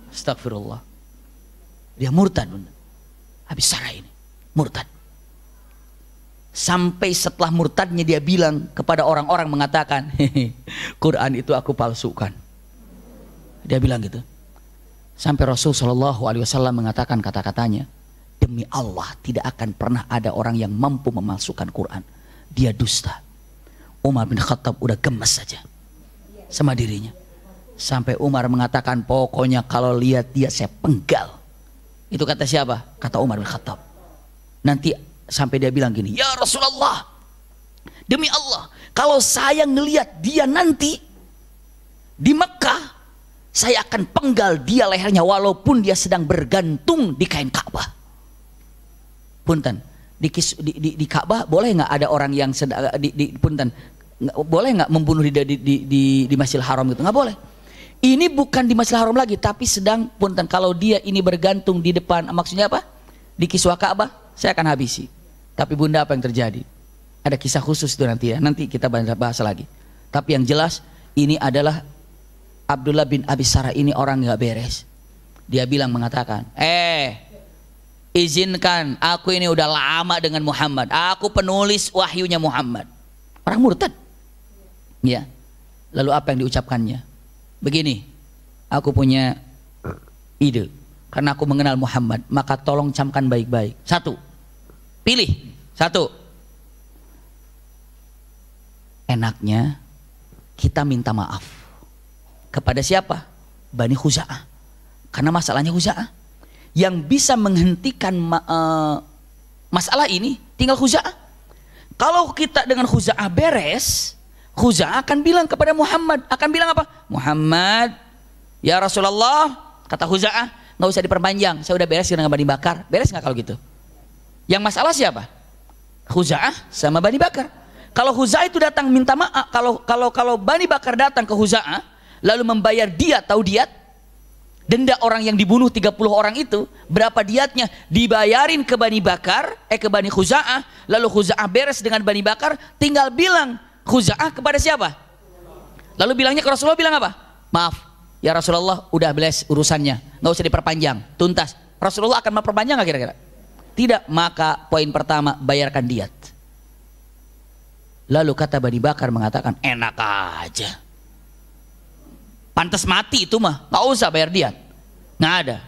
Astagfirullah. Dia murtad bunda. Abi Sarah ini murtad. Sampai setelah murtadnya dia bilang kepada orang-orang mengatakan, Quran itu aku palsukan. Dia bilang gitu. Sampai Rasul SAW mengatakan kata-katanya, demi Allah tidak akan pernah ada orang yang mampu memalsukan Quran. Dia dusta. Umar bin Khattab udah gemes saja sama dirinya. Sampai Umar mengatakan, pokoknya kalau lihat dia saya penggal. Itu kata siapa? Kata Umar bin Khattab. Nanti sampai dia bilang gini, ya Rasulullah, demi Allah, kalau saya ngelihat dia nanti di Mekah, saya akan penggal dia lehernya walaupun dia sedang bergantung di kain Ka'bah. Punten, di Ka'bah boleh nggak ada orang yang sedang punten, boleh nggak membunuh di Masjidil Haram gitu? Nggak boleh. Ini bukan di Masjidil Haram lagi, tapi sedang punten, kalau dia ini bergantung di depan, maksudnya apa? Di kiswah Ka'bah, saya akan habisi. Tapi bunda, apa yang terjadi? Ada kisah khusus itu nanti ya, nanti kita bahas lagi. Tapi yang jelas ini adalah Abdullah bin Abi Sarah ini orang nggak beres. Dia bilang mengatakan, izinkan aku ini udah lama dengan Muhammad. Aku penulis wahyunya Muhammad. Orang murtad. Ya. Lalu apa yang diucapkannya? Begini, aku punya ide. Karena aku mengenal Muhammad, maka tolong camkan baik-baik. Satu, pilih. Satu, enaknya kita minta maaf kepada siapa? Bani Khuza'ah. Karena masalahnya Khuza'ah. Yang bisa menghentikan masalah ini tinggal Khuza'ah. Kalau kita dengan Khuza'ah beres, Khuza'ah akan bilang kepada Muhammad, akan bilang apa? Muhammad, ya Rasulullah, kata Khuza'ah, nggak usah diperpanjang, saya udah beres dengan Bani Bakar. Beres nggak kalau gitu? Yang masalah siapa? Khuza'ah sama Bani Bakar. Kalau Khuza'ah itu datang minta maaf, kalau Bani Bakar datang ke Khuza'ah lalu membayar diat, tahu diat? Denda orang yang dibunuh 30 orang itu, berapa diatnya? Dibayarin ke Bani Bakar, ke Bani Khuza'ah, lalu Khuza'ah beres dengan Bani Bakar, tinggal bilang Khuza'ah kepada siapa? Lalu bilangnya ke Rasulullah, bilang apa? Maaf, ya Rasulullah, udah beres urusannya, nggak usah diperpanjang, tuntas. Rasulullah akan memperpanjang nggak kira-kira? Tidak. Maka poin pertama, bayarkan diat. Lalu kata Bani Bakar mengatakan, enak aja, pantas mati itu mah, nggak usah bayar diat, nggak ada.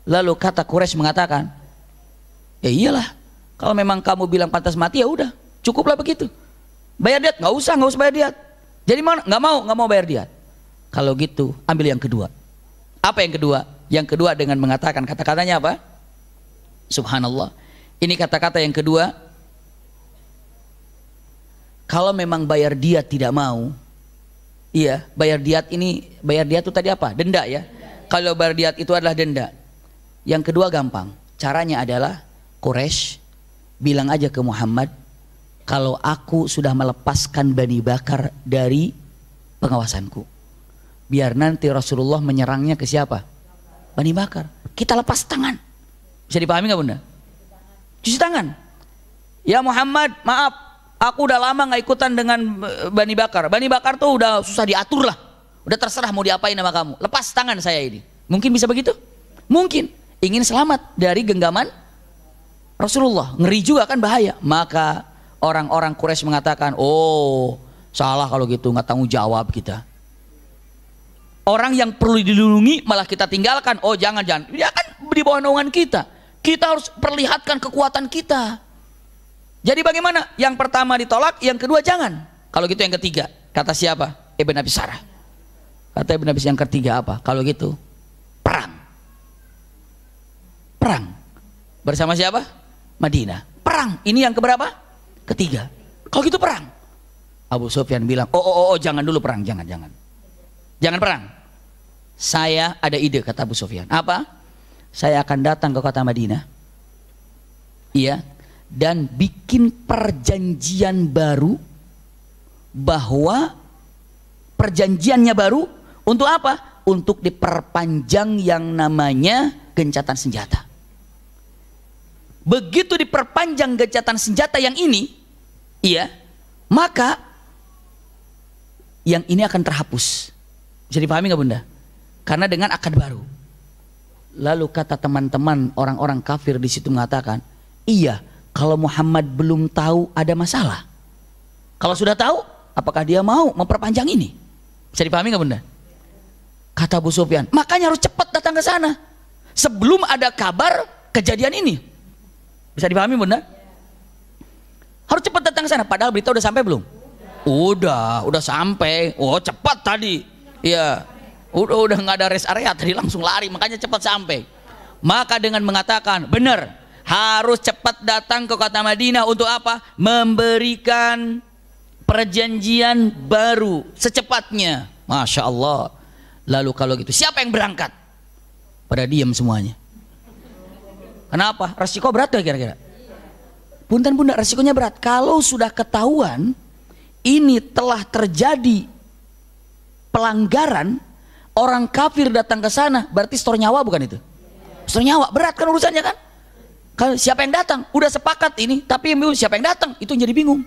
Lalu kata Quraisy mengatakan, ya iyalah, kalau memang kamu bilang pantas mati ya udah, cukuplah begitu. Bayar diat, nggak usah bayar diat. Jadi mana? Nggak mau bayar diat. Kalau gitu, ambil yang kedua. Apa yang kedua? Yang kedua dengan mengatakan kata-katanya apa? Subhanallah. Ini kata-kata yang kedua. Kalau memang bayar diat tidak mau, iya, bayar diat itu tadi apa? Denda ya. Kalau bayar diat itu adalah denda. Yang kedua gampang. Caranya adalah Quraisy bilang aja ke Muhammad, kalau aku sudah melepaskan Bani Bakar dari pengawasanku, biar nanti Rasulullah menyerangnya ke siapa? Bani Bakar. Kita lepas tangan. Bisa dipahami nggak bunda? Cuci tangan. Ya Muhammad, maaf, aku udah lama nggak ikutan dengan Bani Bakar. Bani Bakar tuh udah susah diatur lah. Udah terserah mau diapain sama kamu. Lepas tangan saya ini. Mungkin bisa begitu? Mungkin. Ingin selamat dari genggaman Rasulullah. Ngeri juga kan, bahaya. Maka orang-orang Quraisy mengatakan, oh salah kalau gitu, nggak tanggung jawab kita. Orang yang perlu dilindungi malah kita tinggalkan. Oh jangan, dia kan di bawah naungan kita. Kita harus perlihatkan kekuatan kita. Jadi bagaimana? Yang pertama ditolak, yang kedua jangan. Kalau gitu yang ketiga, kata siapa? Ibn Abi Sarah. Kata Ibn Abi Sarah yang ketiga apa? Kalau gitu perang. Perang. Bersama siapa? Madinah. Perang. Ini yang keberapa? Ketiga. Kalau gitu perang. Abu Sufyan bilang, oh jangan dulu perang, jangan perang. Saya ada ide, kata Abu Sufyan. Apa? Saya akan datang ke kota Madinah, iya, dan bikin perjanjian baru, bahwa perjanjiannya baru untuk apa? Untuk diperpanjang yang namanya gencatan senjata. Begitu diperpanjang gencatan senjata yang ini, iya, maka yang ini akan terhapus. Bisa dipahami nggak bunda? Karena dengan akad baru. Lalu kata teman-teman orang-orang kafir di situ mengatakan, iya, kalau Muhammad belum tahu ada masalah. Kalau sudah tahu, apakah dia mau memperpanjang ini? Bisa dipahami nggak bunda? Kata Abu Sufyan, makanya harus cepat datang ke sana sebelum ada kabar kejadian ini. Bisa dipahami bunda? Harus cepat datang ke sana. Padahal berita udah sampai belum? Udah sampai. Oh cepat tadi. Iya. Udah nggak ada rest area tadi, langsung lari, makanya cepat sampai. Maka dengan mengatakan benar, harus cepat datang ke kota Madinah untuk apa? Memberikan perjanjian baru secepatnya. Masya Allah. Lalu kalau gitu siapa yang berangkat? Pada diam semuanya. Kenapa? Resiko berat gak kira-kira? Punten bunda, resikonya berat. Kalau sudah ketahuan ini telah terjadi pelanggaran, orang kafir datang ke sana, berarti store nyawa bukan itu? Store nyawa, berat kan urusannya kan? Kalau siapa yang datang? Udah sepakat ini, tapi siapa yang datang? Itu yang jadi bingung.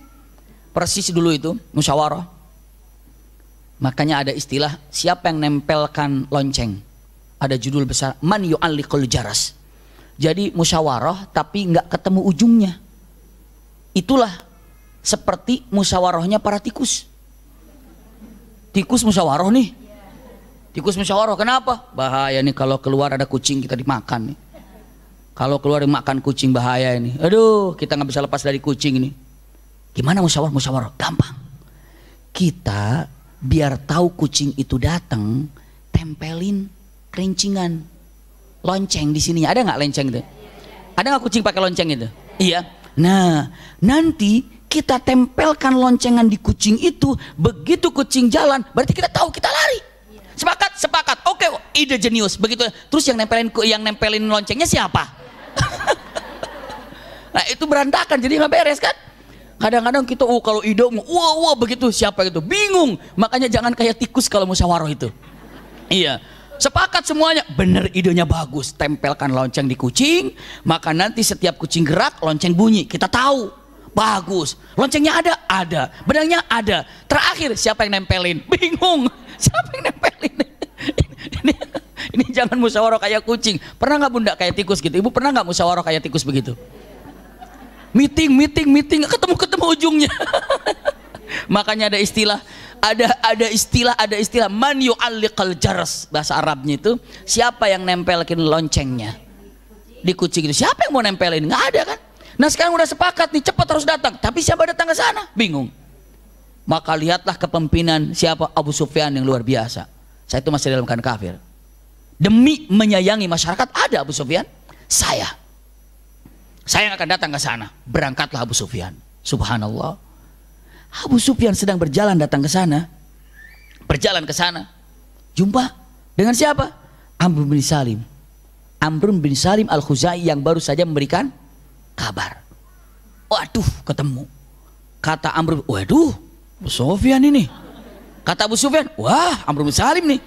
Persis dulu itu musyawarah. Makanya ada istilah, siapa yang nempelkan lonceng? Ada judul besar, man yu'alliqul jaras. Jadi musyawarah tapi nggak ketemu ujungnya. Itulah seperti musyawarahnya para tikus. Tikus musyawarah nih. Tikus musyawarah, kenapa? Bahaya nih kalau keluar ada kucing kita dimakan nih. Kalau keluar dimakan kucing bahaya ini. Aduh, kita nggak bisa lepas dari kucing ini. Gimana musyawarah? Musyawarah gampang. Kita biar tahu kucing itu datang, tempelin kelincingan, lonceng di sininya. Ada nggak lonceng itu? Ada nggak kucing pakai lonceng itu? Iya. Nah, nanti kita tempelkan loncengan di kucing itu. Begitu kucing jalan, berarti kita tahu, kita lari. Sepakat, sepakat. Oke, ide jenius. Begitu. Terus yang nempelin loncengnya siapa? Nah itu berantakan, jadi nggak beres kan? Kadang-kadang kita, kalau ide, wah begitu, siapa itu? Bingung. Makanya jangan kayak tikus kalau musyawarah itu. Iya. Sepakat semuanya, bener, idenya bagus. Tempelkan lonceng di kucing, maka nanti setiap kucing gerak, lonceng bunyi. Kita tahu, bagus. Loncengnya ada, benangnya ada. Terakhir siapa yang nempelin? Bingung. Siapa yang nempelin? Ini jangan musyawarah kayak kucing. Pernah nggak bunda kayak tikus gitu? Ibu pernah nggak musyawarah kayak tikus begitu? Meeting, ketemu ujungnya. Makanya ada istilah. Ada istilah man yu'alliqal jaras, bahasa Arabnya itu siapa yang nempelkin loncengnya di kucing itu. Siapa yang mau nempelin? Nggak ada kan. Nah sekarang udah sepakat nih, cepat harus datang, tapi siapa datang ke sana? Bingung. Maka lihatlah kepemimpinan siapa? Abu Sufyan yang luar biasa. Saya itu masih dalam keadaan kafir, demi menyayangi masyarakat, ada Abu Sufyan, saya yang akan datang ke sana. Berangkatlah Abu Sufyan. Subhanallah, Abu Sufyan sedang berjalan datang ke sana. Berjalan ke sana, jumpa dengan siapa? Amr bin Salim. Amr bin Salim Al-Khuzai yang baru saja memberikan kabar. Waduh, ketemu. Kata Amr, waduh, Abu Sufyan ini. Kata Abu Sufyan, wah, Amr bin Salim nih.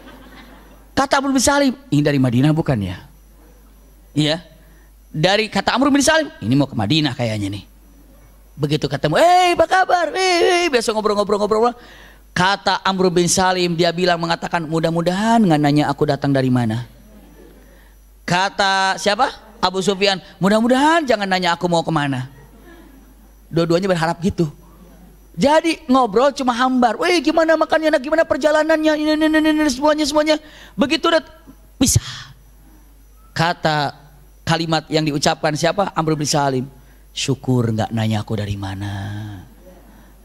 Kata Amr bin Salim, ini dari Madinah bukan ya? Iya. Dari kata Amr bin Salim, ini mau ke Madinah kayaknya nih. Begitu ketemu, apa kabar? Biasa ngobrol-ngobrol. Kata Amr bin Salim, dia bilang mengatakan, mudah-mudahan nggak nanya aku datang dari mana. Kata siapa? Abu Sufyan, mudah-mudahan jangan nanya aku mau kemana. Dua-duanya berharap gitu. Jadi ngobrol cuma hambar. Gimana makannya, gimana perjalanannya, ini semuanya. Begitu udah pisah. Kata kalimat yang diucapkan siapa? Amr bin Salim. Syukur nggak nanya aku dari mana.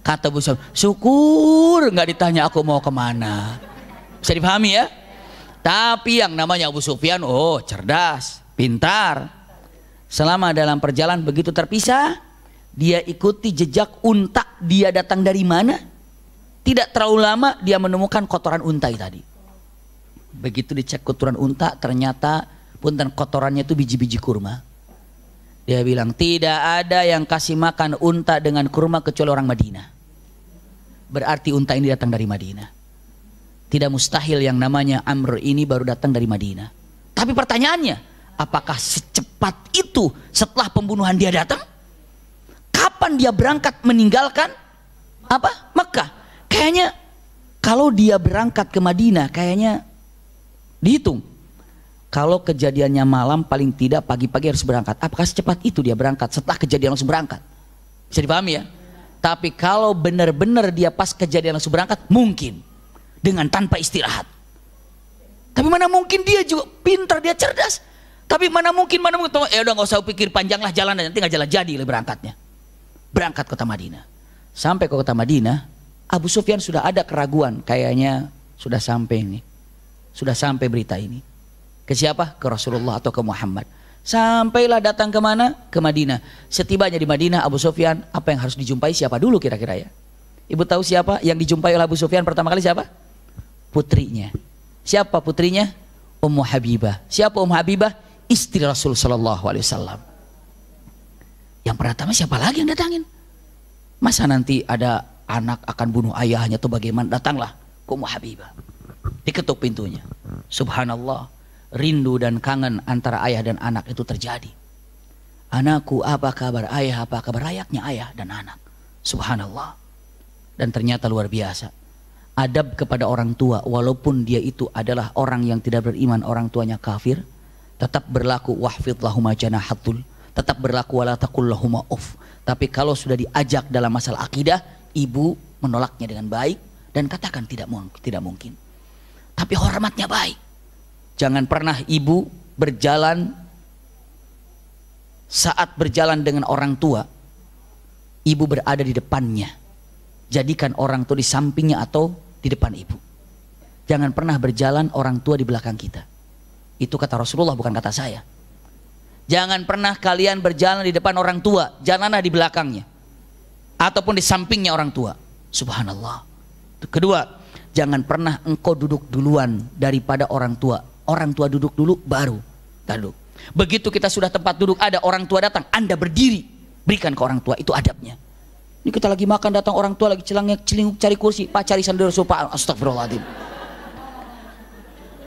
Kata Abu Sufyan, syukur nggak ditanya aku mau kemana. Bisa dipahami ya? Tapi yang namanya Abu Sufyan, cerdas, pintar. Selama dalam perjalanan begitu terpisah, dia ikuti jejak unta, dia datang dari mana. Tidak terlalu lama dia menemukan kotoran unta tadi. Begitu dicek kotoran unta, ternyata punten kotorannya itu biji-biji kurma. Dia bilang tidak ada yang kasih makan unta dengan kurma kecuali orang Madinah. Berarti unta ini datang dari Madinah. Tidak mustahil yang namanya Amr ini baru datang dari Madinah. Tapi pertanyaannya, apakah secepat itu setelah pembunuhan dia datang? Kapan dia berangkat meninggalkan Mekah? Kayaknya kalau dia berangkat ke Madinah, kayaknya dihitung. Kalau kejadiannya malam, paling tidak pagi-pagi harus berangkat. Apakah secepat itu dia berangkat setelah kejadian langsung berangkat? Bisa dipahami ya? Tapi kalau benar-benar dia pas kejadian langsung berangkat, mungkin dengan tanpa istirahat. Tapi mana mungkin, dia juga pintar, dia cerdas. Tapi mana mungkin, ya udah nggak usah pikir panjang lah, jalan nanti nggak jalan jadi berangkatnya. Berangkat kota Madinah. Sampai ke kota Madinah, Abu Sufyan sudah ada keraguan, kayaknya sudah sampai ini, sudah sampai berita ini. Ke siapa? Ke Rasulullah atau ke Muhammad. Sampailah datang ke mana? Ke Madinah. Setibanya di Madinah, Abu Sufyan, apa yang harus dijumpai siapa dulu kira-kira ya? Ibu tahu siapa yang dijumpai oleh Abu Sufyan pertama kali siapa? Putrinya. Siapa putrinya? Ummu Habibah. Siapa Ummu Habibah? Istri Rasul sallallahu alaihi wasallam. Yang pertama siapa lagi yang datangin? Masa nanti ada anak akan bunuh ayahnya atau bagaimana? Datanglah Ummu Habibah. Diketuk pintunya. Subhanallah, rindu dan kangen antara ayah dan anak itu terjadi. Anakku, apa kabar ayah? Apa kabar layaknya ayah dan anak? Subhanallah. Dan ternyata luar biasa. Adab kepada orang tua, walaupun dia itu adalah orang yang tidak beriman, orang tuanya kafir, tetap berlaku wahfid lahuma janahatul. Tetap berlaku wala taqul lahuma uff. Tapi kalau sudah diajak dalam masalah akidah, ibu menolaknya dengan baik dan katakan tidak mungkin. Tapi hormatnya baik. Jangan pernah ibu berjalan, saat berjalan dengan orang tua, ibu berada di depannya. Jadikan orang tua di sampingnya atau di depan ibu. Jangan pernah berjalan orang tua di belakang kita. Itu kata Rasulullah, bukan kata saya. Jangan pernah kalian berjalan di depan orang tua, jalanlah di belakangnya ataupun di sampingnya orang tua. Subhanallah. Kedua, jangan pernah engkau duduk duluan daripada orang tua. Orang tua duduk dulu, baru kita duduk. Begitu kita sudah tempat duduk, ada orang tua datang, Anda berdiri, berikan ke orang tua. Itu adabnya. Ini kita lagi makan, datang orang tua lagi celinguk cari kursi, Pak cari sandal sofa, astagfirullahaladzim.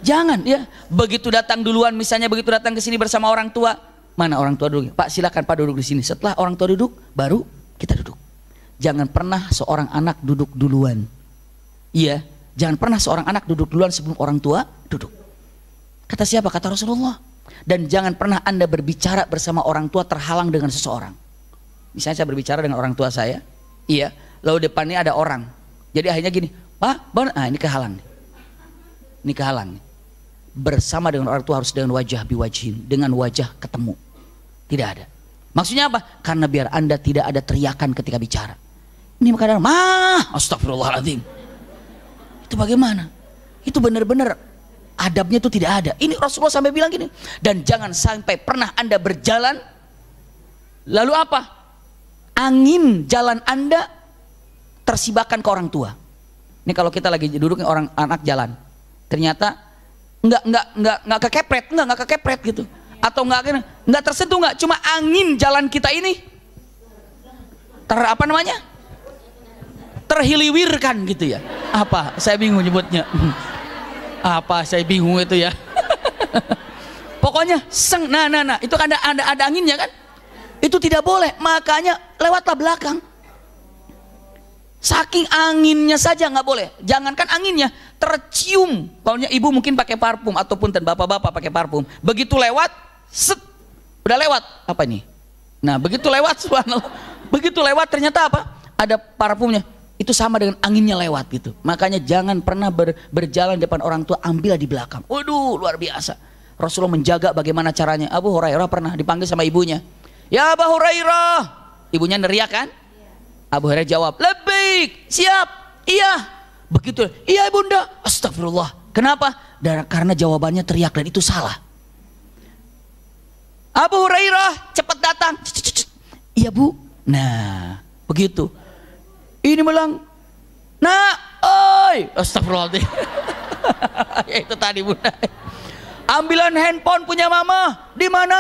Jangan ya, begitu datang duluan, misalnya begitu datang ke sini bersama orang tua, mana orang tua duduk? Pak silakan Pak duduk di sini. Setelah orang tua duduk, baru kita duduk. Jangan pernah seorang anak duduk duluan. Iya, jangan pernah seorang anak duduk duluan sebelum orang tua duduk. Kata siapa? Kata Rasulullah. Dan jangan pernah Anda berbicara bersama orang tua terhalang dengan seseorang. Misalnya saya berbicara dengan orang tua saya, iya, lalu depannya ada orang. Jadi akhirnya gini, Pak, ini kehalang nih. Ini kehalang nih. Bersama dengan orang tua harus dengan wajah biwajhin, dengan wajah ketemu. Tidak ada. Maksudnya apa? Karena biar Anda tidak ada teriakan ketika bicara. Ini kadang astagfirullahaladzim. Itu bagaimana? Itu benar-benar adabnya itu tidak ada. Ini Rasulullah sampai bilang gini. Dan jangan sampai pernah Anda berjalan, lalu apa? Angin jalan Anda tersibakan ke orang tua. Ini kalau kita lagi duduk orang anak jalan, ternyata nggak kekepret gitu, atau nggak tersentuh, nggak, cuma angin jalan kita ini apa namanya? Terhiliwirkan gitu ya. Apa? Saya bingung nyebutnya. Apa? Saya bingung itu ya. Pokoknya nah, itu kan ada anginnya kan? Itu tidak boleh, makanya lewatlah belakang. Saking anginnya saja nggak boleh. Jangankan anginnya, tercium. Kalau ibu mungkin pakai parfum ataupun bapak-bapak pakai parfum. Begitu lewat, set, udah lewat. Apa ini? Nah, begitu lewat, subhanallah. Begitu lewat ternyata apa? Ada parfumnya. Itu sama dengan anginnya lewat gitu. Makanya jangan pernah berjalan depan orang tua, ambil di belakang. Waduh, luar biasa. Rasulullah menjaga bagaimana caranya. Abu Hurairah pernah dipanggil sama ibunya. Ya Abu Hurairah. Ibunya neriak kan? Abu Hurairah jawab, "Labbaik." Siap. Iya. Begitu. Iya Bunda. Astagfirullah. Kenapa? Karena jawabannya teriak dan itu salah. Abu Hurairah cepat datang. Iya Bu. Nah, begitu. Ini melang, nak, oi, astagfirullahaladzim. Ya itu tadi Bunda. Ambilan handphone punya mama, di mana?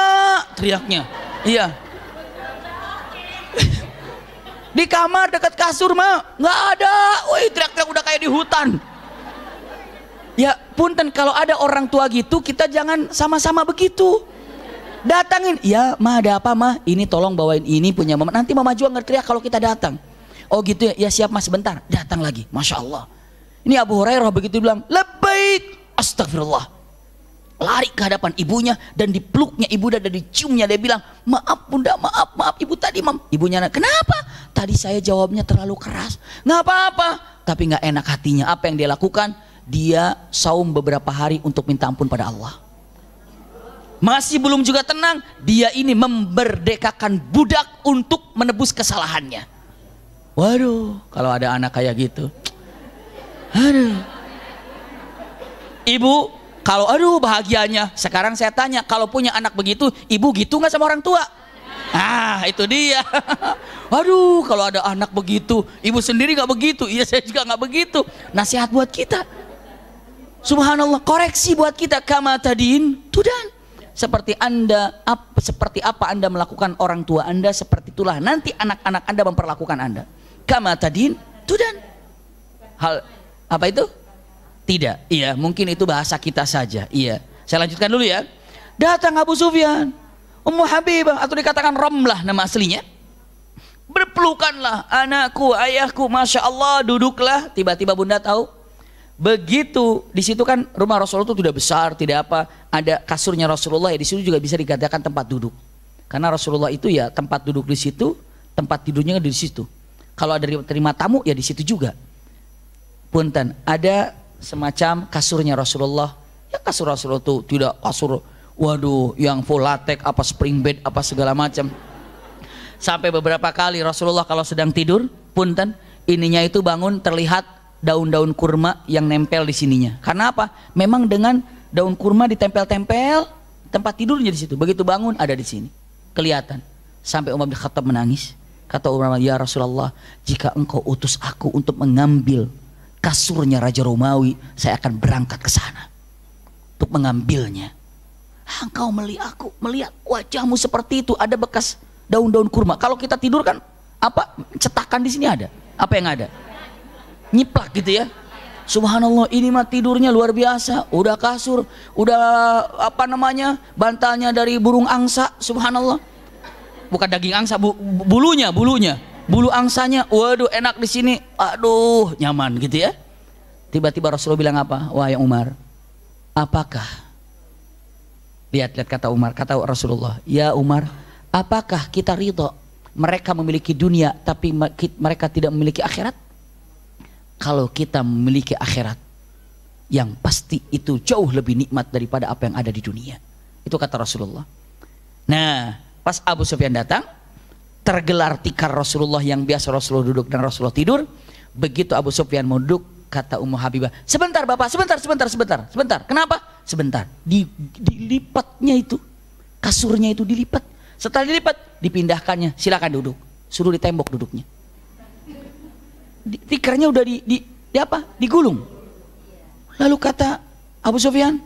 Teriaknya. Iya. Di kamar dekat kasur mah, nggak ada. Woi, teriak-teriak udah kayak di hutan. Ya punten, kalau ada orang tua gitu, kita jangan sama-sama begitu. Datangin, ya ma ada apa ma? Ini tolong bawain ini punya mama. Nanti mama juga nggak teriak kalau kita datang. Oh gitu ya, ya siap mas sebentar, datang lagi, masya Allah. Ini Abu Hurairah begitu bilang, labbaik, astagfirullah. Lari ke hadapan ibunya dan dipeluknya ibu dan diciumnya. Dia bilang, maaf Bunda, maaf ibu tadi Ibunya, kenapa? Tadi saya jawabnya terlalu keras. Nggak apa-apa, tapi nggak enak hatinya. Apa yang dia lakukan? Dia saum beberapa hari untuk minta ampun pada Allah. Masih belum juga tenang, dia ini memerdekakan budak untuk menebus kesalahannya. Waduh, kalau ada anak kayak gitu, aduh. Ibu, kalau aduh bahagianya. Sekarang saya tanya, kalau punya anak begitu, ibu gitu nggak sama orang tua? Ah, itu dia. Aduh, kalau ada anak begitu, ibu sendiri nggak begitu. Iya, saya juga nggak begitu. Nasihat buat kita. Subhanallah, koreksi buat kita. Kama tadin tudan. Seperti seperti apa Anda melakukan orang tua Anda, seperti itulah nanti anak-anak Anda memperlakukan Anda. Kama tadin tudan. Hal apa itu? Tidak. Iya, mungkin itu bahasa kita saja. Iya. Saya lanjutkan dulu ya. Datang Abu Sufyan, Ummu Habibah atau dikatakan Ramlah nama aslinya. Berpelukanlah anakku, ayahku, masya Allah, duduklah. Tiba-tiba Bunda tahu. Begitu di situ kan rumah Rasulullah itu tidak besar, tidak apa, ada kasurnya Rasulullah ya, di situ juga bisa dikatakan tempat duduk. Karena Rasulullah itu ya tempat duduk di situ, tempat tidurnya di situ. Kalau ada terima tamu ya di situ juga. Punten, ada semacam kasurnya Rasulullah. Ya kasur Rasulullah itu tidak kasur waduh yang full latex apa spring bed apa segala macam. Sampai beberapa kali Rasulullah kalau sedang tidur, punten, ininya itu bangun terlihat daun-daun kurma yang nempel di sininya. Karena apa? Memang dengan daun kurma ditempel-tempel tempat tidurnya di situ. Begitu bangun ada di sini. Kelihatan. Sampai Umar bin Khattab menangis. Kata Umar, ya Rasulullah, jika engkau utus aku untuk mengambil kasurnya Raja Romawi, saya akan berangkat ke sana untuk mengambilnya. Engkau melihat wajahmu seperti itu, ada bekas daun-daun kurma. Kalau kita tidur kan apa? Cetakan di sini ada. Apa yang ada? Nyiplak gitu ya. Subhanallah, ini mah tidurnya luar biasa. Udah kasur, udah apa namanya, bantalnya dari burung angsa. Subhanallah, bukan daging angsa, bulunya, bulu angsanya. Waduh, enak di sini. Aduh, nyaman gitu ya. Tiba-tiba Rasulullah bilang apa? Wahai Umar, apakah? Lihat kata Umar, kata Rasulullah, ya Umar, apakah kita ridho mereka memiliki dunia tapi mereka tidak memiliki akhirat? Kalau kita memiliki akhirat, yang pasti itu jauh lebih nikmat daripada apa yang ada di dunia. Itu kata Rasulullah. Nah, pas Abu Sufyan datang, tergelar tikar Rasulullah yang biasa Rasulullah duduk dan Rasulullah tidur. Begitu Abu Sufyan mau duduk, kata Ummu Habibah, sebentar Bapak, sebentar. Kenapa? Sebentar. Dilipatnya itu, kasurnya itu dilipat. Setelah dilipat, dipindahkannya. Silakan duduk. Suruh di tembok duduknya. Tikarnya udah digulung. Lalu kata Abu Sufyan,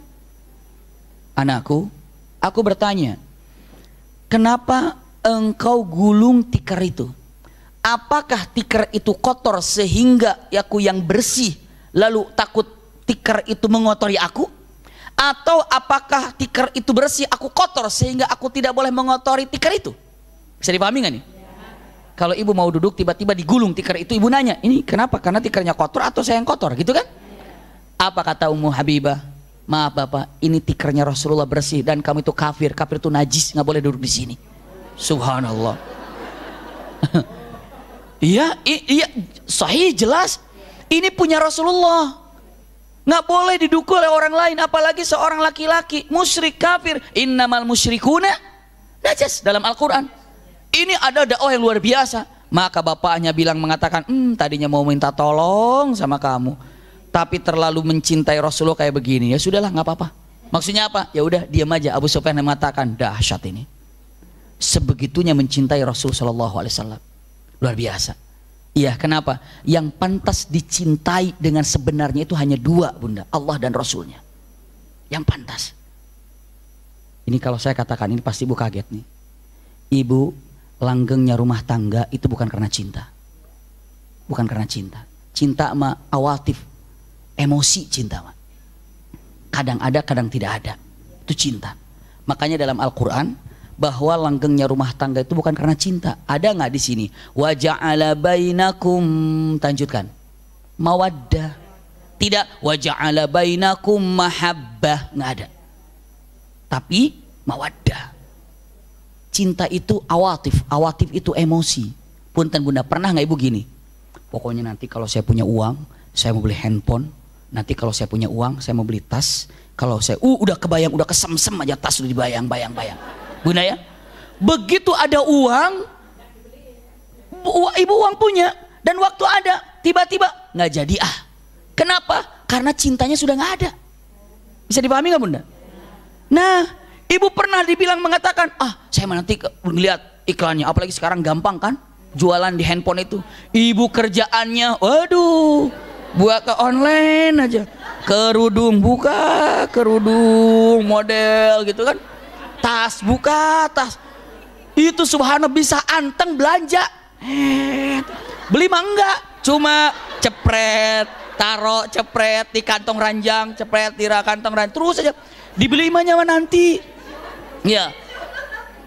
anakku, aku bertanya, kenapa engkau gulung tikar itu? apakah tikar itu kotor sehingga aku yang bersih lalu takut tikar itu mengotori aku, atau apakah tikar itu bersih aku kotor sehingga aku tidak boleh mengotori tikar itu? Bisa dipahami nggak nih? Kalau ibu mau duduk tiba-tiba digulung tikar itu, ibu nanya, ini kenapa? Karena tikarnya kotor atau saya yang kotor, gitu kan? Apa kata Ummu Habibah? Maaf bapak, ini tikarnya Rasulullah bersih dan kamu itu kafir. Kafir itu najis, nggak boleh duduk di sini. Subhanallah. Iya, iya, sahih, jelas. Ini punya Rasulullah, nggak boleh didukul oleh orang lain, apalagi seorang laki-laki musyrik kafir. Innamal musyrikuna najas dalam Al-Quran. Ini ada dakwah yang luar biasa. Maka bapaknya mengatakan, tadinya mau minta tolong sama kamu, tapi terlalu mencintai Rasulullah kayak begini. Ya sudahlah, nggak apa-apa. Maksudnya apa? Ya udah, diam aja. Abu Sufyan mengatakan, dahsyat ini. Sebegitunya mencintai Rasul Shallallahu Alaihi Wasallam. Luar biasa. Iya, kenapa? Yang pantas dicintai dengan sebenarnya itu hanya dua, bunda, Allah dan Rasulnya. Yang pantas. Ini kalau saya katakan ini pasti ibu kaget nih. Ibu, langgengnya rumah tangga itu bukan karena cinta. Bukan karena cinta. Cinta mah awatif, emosi cinta mah. Kadang ada, kadang tidak ada. Itu cinta. Makanya dalam Al-Quran bahwa langgengnya rumah tangga itu bukan karena cinta. Ada nggak di sini? Wa ja'ala bainakum, lanjutkan, mawaddah. Tidak wa ja'ala bainakum mahabbah, nggak ada. Tapi mawaddah. Cinta itu awatif, awatif itu emosi. Punten bunda, pernah nggak ibu gini? Pokoknya nanti kalau saya punya uang, saya mau beli handphone. Nanti kalau saya punya uang, saya mau beli tas. Kalau saya, udah kebayang, udah kesemsem aja tas udah dibayang. Bunda ya, begitu ada uang, ibu uang punya dan waktu ada, tiba-tiba nggak jadi Kenapa? Karena cintanya sudah nggak ada. Bisa dipahami nggak bunda? Nah, ibu pernah dibilang mengatakan, saya nanti melihat iklannya, apalagi sekarang gampang kan, jualan di handphone itu. Ibu kerjaannya, waduh, buat ke online aja, kerudung buka, kerudung model gitu kan, tas buka, tas. Itu subhanallah bisa anteng belanja. Beli mah enggak, cuma cepret, taruh cepret di kantong ranjang, cepret di kantong ranjang, terus aja. Dibeli mah nyawa nanti. Ya.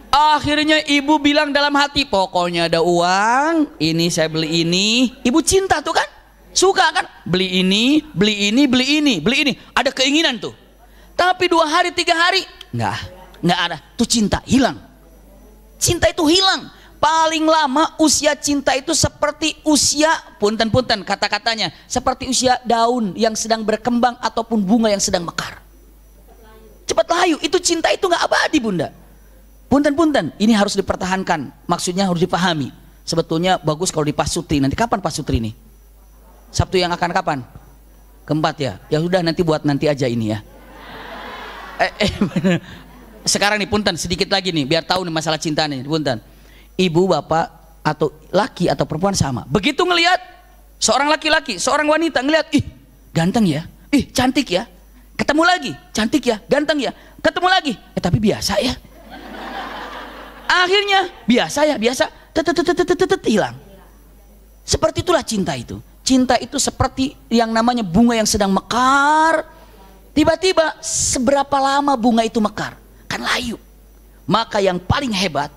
Akhirnya ibu bilang dalam hati, pokoknya ada uang, ini saya beli ini. Ibu cinta tuh kan? Suka kan? Beli ini, beli ini, beli ini, beli ini. Ada keinginan tuh. Tapi 2 hari, 3 hari, nggak ada. Tuh cinta hilang. Cinta itu hilang. Paling lama usia cinta itu seperti usia, punten-punten kata-katanya, seperti usia daun yang sedang berkembang ataupun bunga yang sedang mekar. Cepat layu. Itu cinta itu nggak abadi bunda. Punten-punten, ini harus dipertahankan. Maksudnya harus dipahami. Sebetulnya bagus kalau di Pasutri. Nanti kapan Pasutri nih? Sabtu yang akan kapan? Keempat ya. Ya sudah, nanti buat nanti aja ini ya. Sekarang nih punten sedikit lagi nih, biar tahu nih masalah cinta nih. Punten. Ibu, bapak atau laki atau perempuan sama. Begitu ngelihat seorang laki-laki, seorang wanita ngelihat, ih ganteng ya, ih cantik ya. Ketemu lagi, cantik ya, ganteng ya. Ketemu lagi, tapi biasa ya. Akhirnya biasa ya, biasa, hilang. Seperti itulah cinta itu. Cinta itu seperti yang namanya bunga yang sedang mekar. Tiba-tiba seberapa lama bunga itu mekar? Kan layu. Maka yang paling hebat,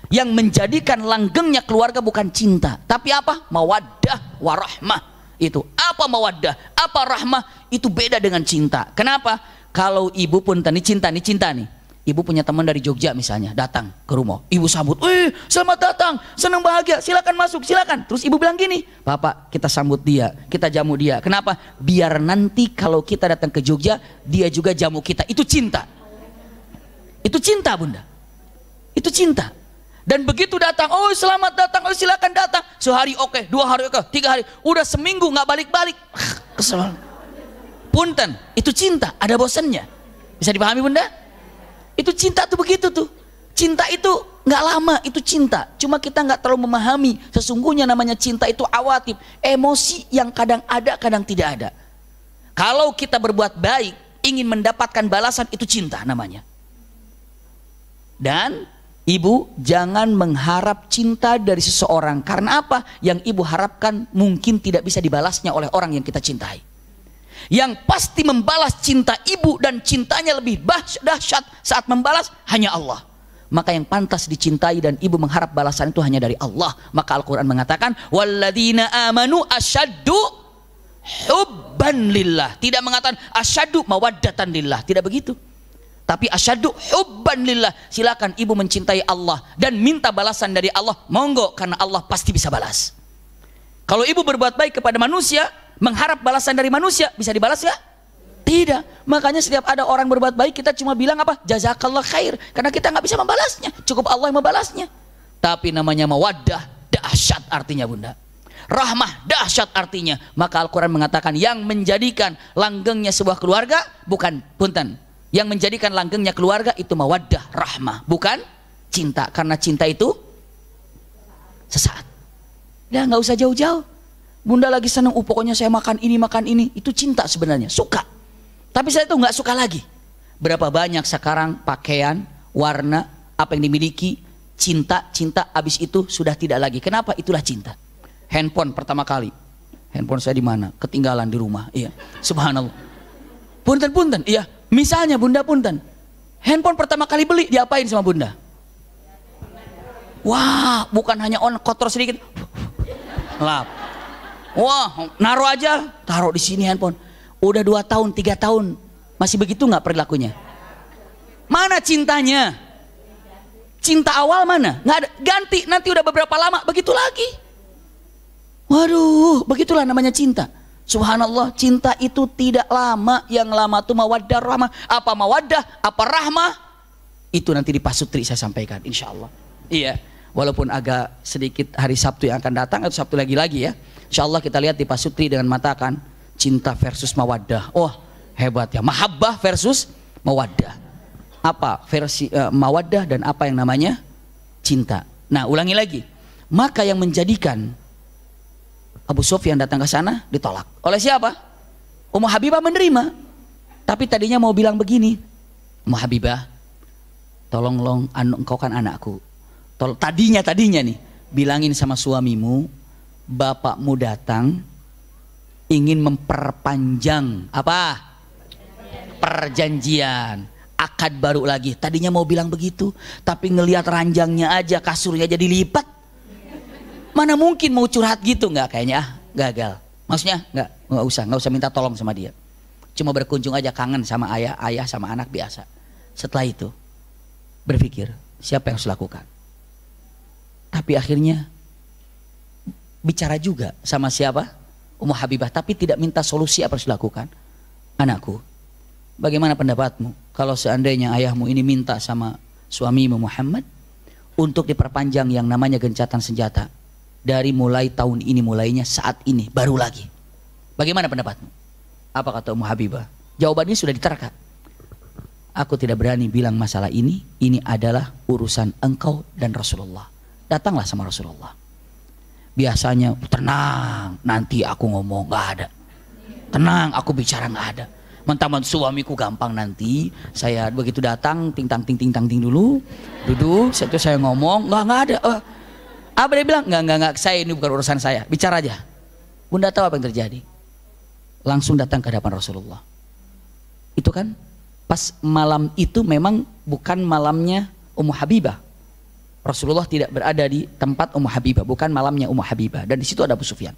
yang menjadikan langgengnya keluarga bukan cinta, tapi apa? Mawaddah warahmah. Itu apa mawaddah, apa rahmah, itu beda dengan cinta. Kenapa? Kalau ibu pun tadi cinta nih. Ibu punya teman dari Jogja misalnya, datang ke rumah, ibu sambut, selamat datang, senang bahagia, silakan masuk, silakan. Terus ibu bilang gini, Bapak, kita sambut dia, kita jamu dia. Kenapa? Biar nanti kalau kita datang ke Jogja, dia juga jamu kita. Itu cinta. Itu cinta bunda. Itu cinta. Dan begitu datang, selamat datang, silakan datang. Sehari oke, 2 hari oke, 3 hari, udah seminggu nggak balik-balik, kesel. Punten, itu cinta, ada bosannya. Bisa dipahami bunda? Itu cinta tuh begitu tuh. Cinta itu nggak lama, itu cinta. Cuma kita nggak terlalu memahami. Sesungguhnya namanya cinta itu awatif, emosi yang kadang ada, kadang tidak ada. Kalau kita berbuat baik, ingin mendapatkan balasan, itu cinta namanya. Dan Ibu jangan mengharap cinta dari seseorang. Karena apa? Yang ibu harapkan mungkin tidak bisa dibalasnya oleh orang yang kita cintai. Yang pasti membalas cinta ibu dan cintanya lebih dahsyat saat membalas hanya Allah. Maka yang pantas dicintai dan ibu mengharap balasan itu hanya dari Allah. Maka Al-Quran mengatakan walladzina amanu asyaddu hubban lillah. Tidak mengatakan asyaddu mawaddatan lillah. Tidak begitu. Tapi asyaddu hubban lillah. Silakan ibu mencintai Allah dan minta balasan dari Allah, monggo, karena Allah pasti bisa balas. Kalau ibu berbuat baik kepada manusia, mengharap balasan dari manusia, bisa dibalas ya? Tidak. Makanya setiap ada orang berbuat baik, kita cuma bilang apa? Jazakallah khair. Karena kita nggak bisa membalasnya, cukup Allah yang membalasnya. Tapi namanya mawaddah, dahsyat artinya bunda. Rahmah, dahsyat artinya. Maka Al-Quran mengatakan yang menjadikan langgengnya sebuah keluarga bukan punten. Yang menjadikan langgengnya keluarga itu mawaddah, rahmah, bukan cinta. Karena cinta itu sesaat. Ya nggak usah jauh-jauh. Bunda lagi seneng, pokoknya saya makan ini, itu cinta sebenarnya, suka. Tapi saya itu nggak suka lagi. Berapa banyak sekarang pakaian, warna, apa yang dimiliki, cinta, habis itu sudah tidak lagi. Kenapa? Itulah cinta. Handphone pertama kali, handphone saya di mana? Ketinggalan di rumah. Iya, subhanallah. Punten, iya. Misalnya bunda punten, handphone pertama kali beli diapain sama bunda? Wah, bukan hanya kotor sedikit, lap. Wah, naruh aja, taruh di sini handphone. Udah 2 tahun, 3 tahun, masih begitu nggak perilakunya? Mana cintanya? Cinta awal mana? Nggak ada, ganti, nanti udah beberapa lama begitu lagi. Waduh, begitulah namanya cinta. Subhanallah, cinta itu tidak lama, yang lama itu mawaddah rahmah. Apa mawaddah, apa rahmah? Itu nanti di Pasutri saya sampaikan, insya Allah. Iya, walaupun agak sedikit hari Sabtu yang akan datang atau Sabtu lagi ya. Insya Allah kita lihat di Pasutri dengan matakan cinta versus mawaddah. Oh hebat ya, mahabbah versus mawaddah. Apa versi mawaddah dan apa yang namanya cinta. Nah ulangi lagi, maka yang menjadikan Abu Sufyan datang ke sana ditolak. Oleh siapa? Ummu Habibah menerima. Tapi tadinya mau bilang begini, Ummu Habibah, tolong engkau kan anakku. Tadinya nih, bilangin sama suamimu, bapakmu datang ingin memperpanjang apa? Perjanjian. Akad baru lagi. Tadinya mau bilang begitu, tapi ngelihat ranjangnya aja, kasurnya jadi lipat. Mana mungkin mau curhat gitu, nggak kayaknya, gagal. Maksudnya nggak usah minta tolong sama dia. Cuma berkunjung aja, kangen sama ayah sama anak biasa. Setelah itu berpikir siapa yang harus lakukan. Tapi akhirnya bicara juga sama siapa? Ummu Habibah, tapi tidak minta solusi apa yang harus dilakukan. Anakku, bagaimana pendapatmu kalau seandainya ayahmu ini minta sama suamimu Muhammad untuk diperpanjang yang namanya gencatan senjata? Dari mulai tahun ini, mulainya saat ini, baru lagi. Bagaimana pendapatmu? Apa kata Ummu Habibah? Jawabannya sudah diterka. Aku tidak berani bilang masalah ini adalah urusan engkau dan Rasulullah. Datanglah sama Rasulullah. Biasanya tenang, nanti aku ngomong, nggak ada. Tenang, aku bicara, nggak ada. Mentang-mentang suamiku gampang, nanti saya begitu datang, ting tang ting dulu, duduk, setelah saya ngomong, nggak ada. Apa dia bilang? Enggak, saya ini bukan urusan saya, bicara aja. Bunda tahu apa yang terjadi? Langsung datang ke hadapan Rasulullah. Itu kan pas malam itu memang bukan malamnya Ummu Habibah. Rasulullah tidak berada di tempat Ummu Habibah, bukan malamnya Ummu Habibah, dan di situ ada Abu Sufyan.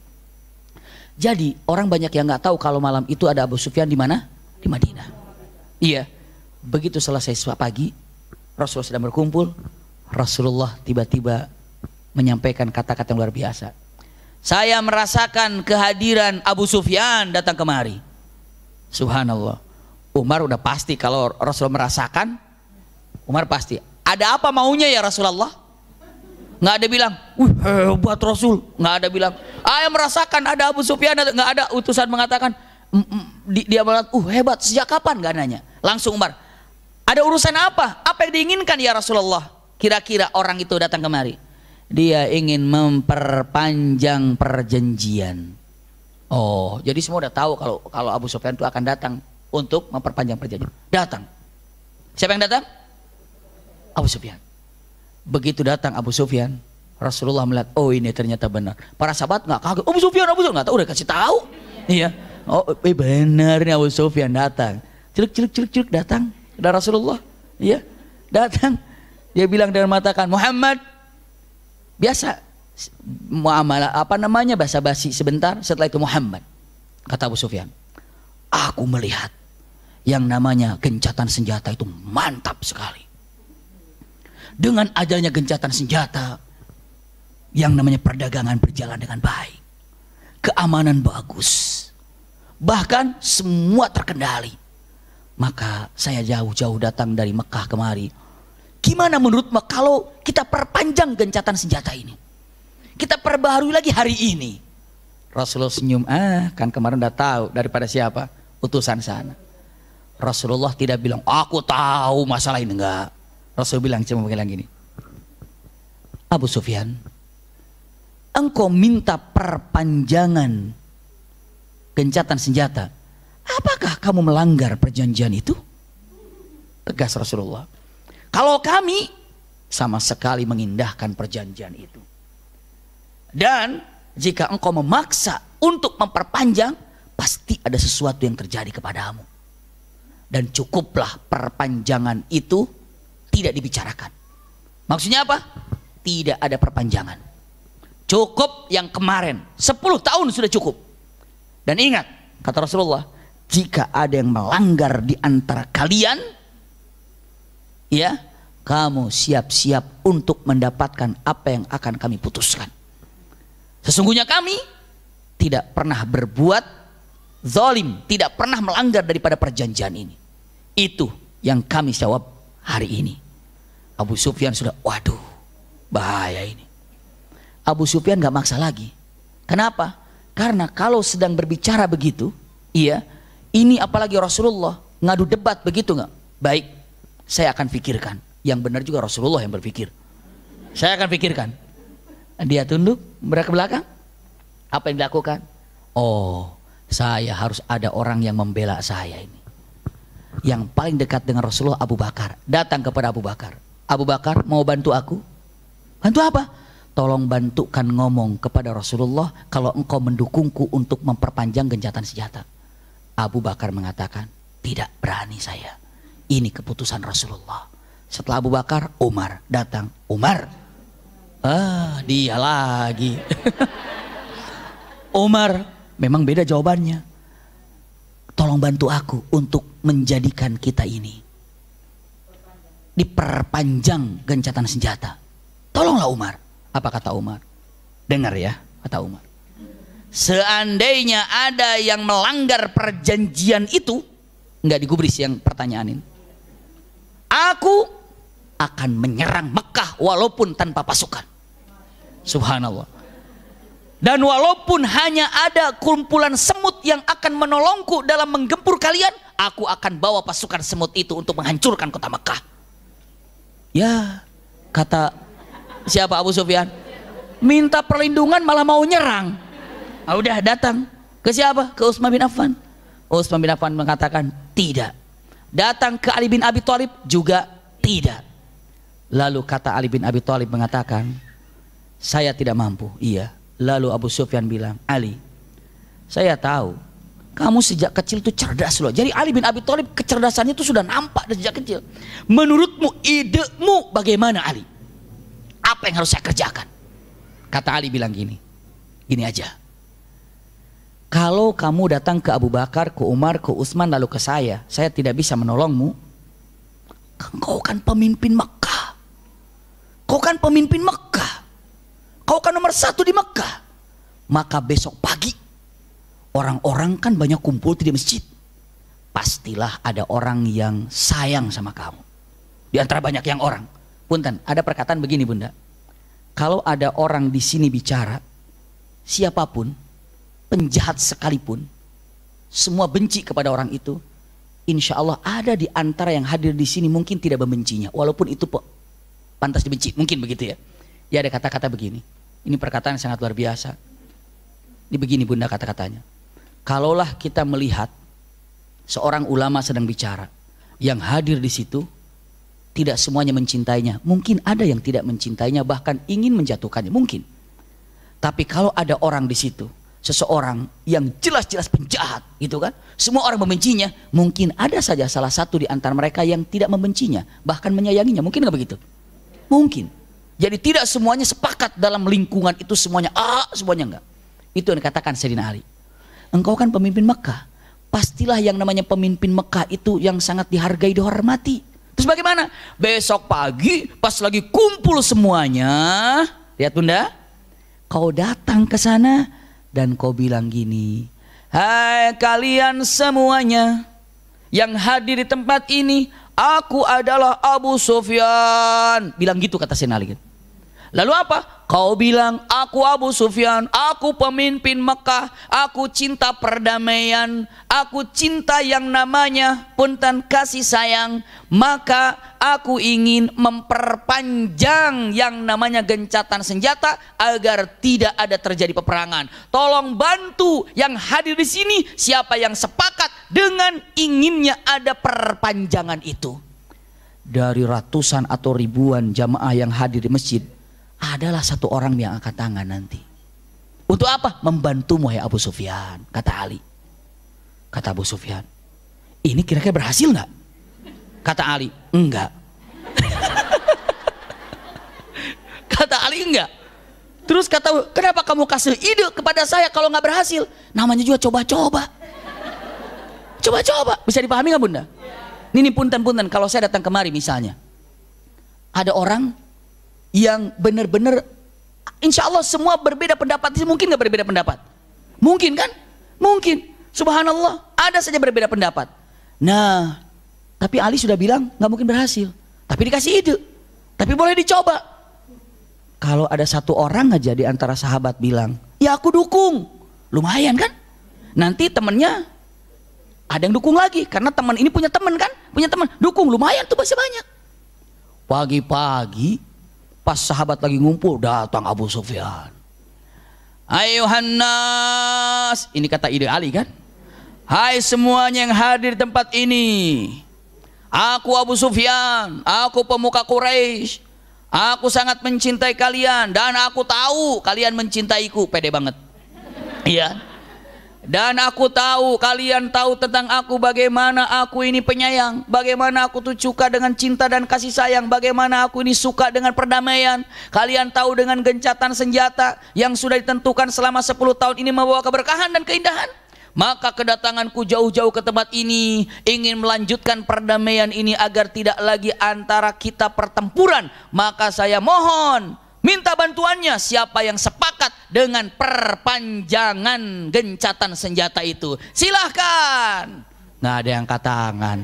Jadi orang banyak yang nggak tahu kalau malam itu ada Abu Sufyan di mana? Di Madinah. Iya. Begitu selesai pagi, Rasulullah sedang berkumpul, Rasulullah tiba-tiba menyampaikan kata-kata yang luar biasa. Saya merasakan kehadiran Abu Sufyan datang kemari. Subhanallah. Umar udah pasti kalau Rasulullah merasakan, Umar pasti. Ada apa maunya ya Rasulullah? Nggak ada bilang, hebat Rasul. Nggak ada bilang, yang merasakan ada Abu Sufyan. Nggak ada utusan mengatakan, dia bilang, hebat. Sejak kapan? Nggak nanya. Langsung Umar, ada urusan apa? Apa yang diinginkan ya Rasulullah? Kira-kira orang itu datang kemari. Dia ingin memperpanjang perjanjian. Oh, jadi semua udah tahu kalau Abu Sufyan itu akan datang untuk memperpanjang perjanjian. Datang. Siapa yang datang? Abu Sufyan. Begitu datang Abu Sufyan, Rasulullah melihat, oh ini ternyata benar. Para sahabat nggak kaget, Abu Sufyan nggak tahu, udah kasih tahu. Iya, oh benar nih Abu Sufyan datang. Ciluk datang, dan Rasulullah, iya datang. Dia bilang dan mengatakan, Muhammad, biasa muamalah basa-basi sebentar. Setelah itu Muhammad, kata Abu Sufyan, aku melihat yang namanya gencatan senjata itu mantap sekali. Dengan adanya gencatan senjata, yang namanya perdagangan berjalan dengan baik, keamanan bagus, bahkan semua terkendali. Maka saya jauh-jauh datang dari Mekah kemari. Gimana menurutmu kalau kita perpanjang gencatan senjata ini, kita perbaharui lagi hari ini? Rasulullah senyum, kan kemarin udah tahu daripada siapa? Utusan sana. Rasulullah tidak bilang, aku tahu masalah ini, enggak. Rasul bilang, cuma bilang gini, Abu Sufyan, engkau minta perpanjangan gencatan senjata, apakah kamu melanggar perjanjian itu? Tegas Rasulullah. Kalau kami sama sekali mengindahkan perjanjian itu. Dan jika engkau memaksa untuk memperpanjang, pasti ada sesuatu yang terjadi kepadamu. Dan cukuplah perpanjangan itu tidak dibicarakan. Maksudnya apa? Tidak ada perpanjangan. Cukup yang kemarin, 10 tahun sudah cukup. Dan ingat, kata Rasulullah, jika ada yang melanggar di antara kalian, ya, kamu siap-siap untuk mendapatkan apa yang akan kami putuskan. Sesungguhnya kami tidak pernah berbuat zalim, tidak pernah melanggar daripada perjanjian ini. Itu yang kami jawab hari ini. Abu Sufyan sudah, waduh, bahaya ini. Abu Sufyan gak maksa lagi. Kenapa? Karena kalau sedang berbicara begitu, iya, ini apalagi Rasulullah ngadu debat begitu nggak? Baik, saya akan pikirkan. Yang benar juga Rasulullah yang berpikir. Saya akan pikirkan. Dia tunduk, bergerak ke belakang. Apa yang dilakukan? Oh, saya harus ada orang yang membela saya ini. Yang paling dekat dengan Rasulullah, Abu Bakar. Datang kepada Abu Bakar. Abu Bakar, mau bantu aku? Bantu apa? Tolong bantukan ngomong kepada Rasulullah kalau engkau mendukungku untuk memperpanjang gencatan senjata. Abu Bakar mengatakan, tidak berani saya. Ini keputusan Rasulullah. Setelah Abu Bakar, Umar datang. Umar, dia lagi. Umar, memang beda jawabannya. Tolong bantu aku untuk menjadikan kita ini diperpanjang gencatan senjata. Tolonglah Umar. Apa kata Umar? Dengar ya, kata Umar. Seandainya ada yang melanggar perjanjian itu, nggak digubris yang pertanyaan ini, aku akan menyerang Mekah walaupun tanpa pasukan. Subhanallah. Dan walaupun hanya ada kumpulan semut yang akan menolongku dalam menggempur kalian, aku akan bawa pasukan semut itu untuk menghancurkan kota Mekah. Ya, kata siapa? Abu Sufyan. Minta perlindungan malah mau nyerang. Udah datang ke siapa? Ke Utsman bin Affan. Utsman bin Affan mengatakan tidak. Datang ke Ali bin Abi Thalib juga tidak. Lalu kata Ali bin Abi Thalib mengatakan, saya tidak mampu. Iya. Lalu Abu Sufyan bilang, Ali, saya tahu kamu sejak kecil itu cerdas loh. Jadi Ali bin Abi Thalib kecerdasannya itu sudah nampak dari sejak kecil. Menurutmu, idemu bagaimana Ali? Apa yang harus saya kerjakan? Kata Ali bilang gini aja. Kalau kamu datang ke Abu Bakar, ke Umar, ke Utsman, lalu ke saya tidak bisa menolongmu. Kau kan pemimpin Mekah. Kau kan pemimpin Mekah. Kau kan nomor 1 di Mekah. Maka besok pagi, orang-orang kan banyak kumpul di masjid. Pastilah ada orang yang sayang sama kamu. Di antara banyak yang orang. Punten, ada perkataan begini Bunda. Kalau ada orang di sini bicara, siapapun, penjahat sekalipun, semua benci kepada orang itu, insya Allah ada di antara yang hadir di sini mungkin tidak membencinya, walaupun itu pantas dibenci, mungkin begitu ya. Ya ada kata-kata begini, ini perkataan yang sangat luar biasa. Ini begini Bunda kata-katanya. Kalaulah kita melihat seorang ulama sedang bicara, yang hadir di situ tidak semuanya mencintainya. Mungkin ada yang tidak mencintainya, bahkan ingin menjatuhkannya, mungkin. Tapi kalau ada orang di situ, seseorang yang jelas-jelas penjahat, gitu kan? Semua orang membencinya, mungkin ada saja salah satu di antara mereka yang tidak membencinya, bahkan menyayanginya. Mungkin nggak begitu? Mungkin. Jadi tidak semuanya sepakat dalam lingkungan itu semuanya semuanya enggak. Itu yang dikatakan Sayyidina Ali. Engkau kan pemimpin Mekah, pastilah yang namanya pemimpin Mekah itu yang sangat dihargai, dihormati. Terus bagaimana? Besok pagi pas lagi kumpul semuanya, lihat bunda, kau datang ke sana dan kau bilang gini, hai kalian semuanya yang hadir di tempat ini, aku adalah Abu Sufyan. Bilang gitu kata Sayyidina Ali. Lalu apa? Kau bilang, aku Abu Sufyan, aku pemimpin Mekah, aku cinta perdamaian, aku cinta yang namanya punten kasih sayang, maka aku ingin memperpanjang yang namanya gencatan senjata agar tidak ada terjadi peperangan. Tolong bantu yang hadir di sini, siapa yang sepakat dengan inginnya ada perpanjangan itu. Dari ratusan atau ribuan jamaah yang hadir di masjid, adalah satu orang yang angkat tangan nanti. Untuk apa? Membantumu ya Abu Sufyan, kata Ali. Kata Abu Sufyan, ini kira-kira berhasil nggak? Kata Ali, enggak. Kata Ali, enggak. Terus kata, kenapa kamu kasih ide kepada saya kalau nggak berhasil? Namanya juga coba-coba. Coba-coba, bisa dipahami nggak bunda? Ini punten-punten, kalau saya datang kemari misalnya, ada orang yang benar-benar insya Allah semua berbeda pendapat. Mungkin nggak berbeda pendapat? Mungkin kan? Mungkin. Subhanallah, ada saja berbeda pendapat. Nah, tapi Ali sudah bilang nggak mungkin berhasil, tapi dikasih ide, tapi boleh dicoba. Kalau ada satu orang aja di antara sahabat bilang, ya aku dukung, lumayan kan? Nanti temennya ada yang dukung lagi, karena teman ini punya teman kan, punya teman dukung, lumayan tuh masih banyak. Pagi-pagi pas sahabat lagi ngumpul, datang Abu Sufyan. Ayuhan nas, ini kata ide Ali kan? Hai semuanya yang hadir di tempat ini, aku Abu Sufyan, aku pemuka Quraisy, aku sangat mencintai kalian dan aku tahu kalian mencintaiku. Pede banget. Iya. Dan aku tahu, kalian tahu tentang aku, bagaimana aku ini penyayang, bagaimana aku tuh suka dengan cinta dan kasih sayang, bagaimana aku ini suka dengan perdamaian. Kalian tahu dengan gencatan senjata yang sudah ditentukan selama 10 tahun ini membawa keberkahan dan keindahan. Maka kedatanganku jauh-jauh ke tempat ini ingin melanjutkan perdamaian ini agar tidak lagi antara kita pertempuran. Maka saya mohon, minta bantuannya siapa yang sepakat dengan perpanjangan gencatan senjata itu. Silahkan. Nggak ada yang angkat tangan.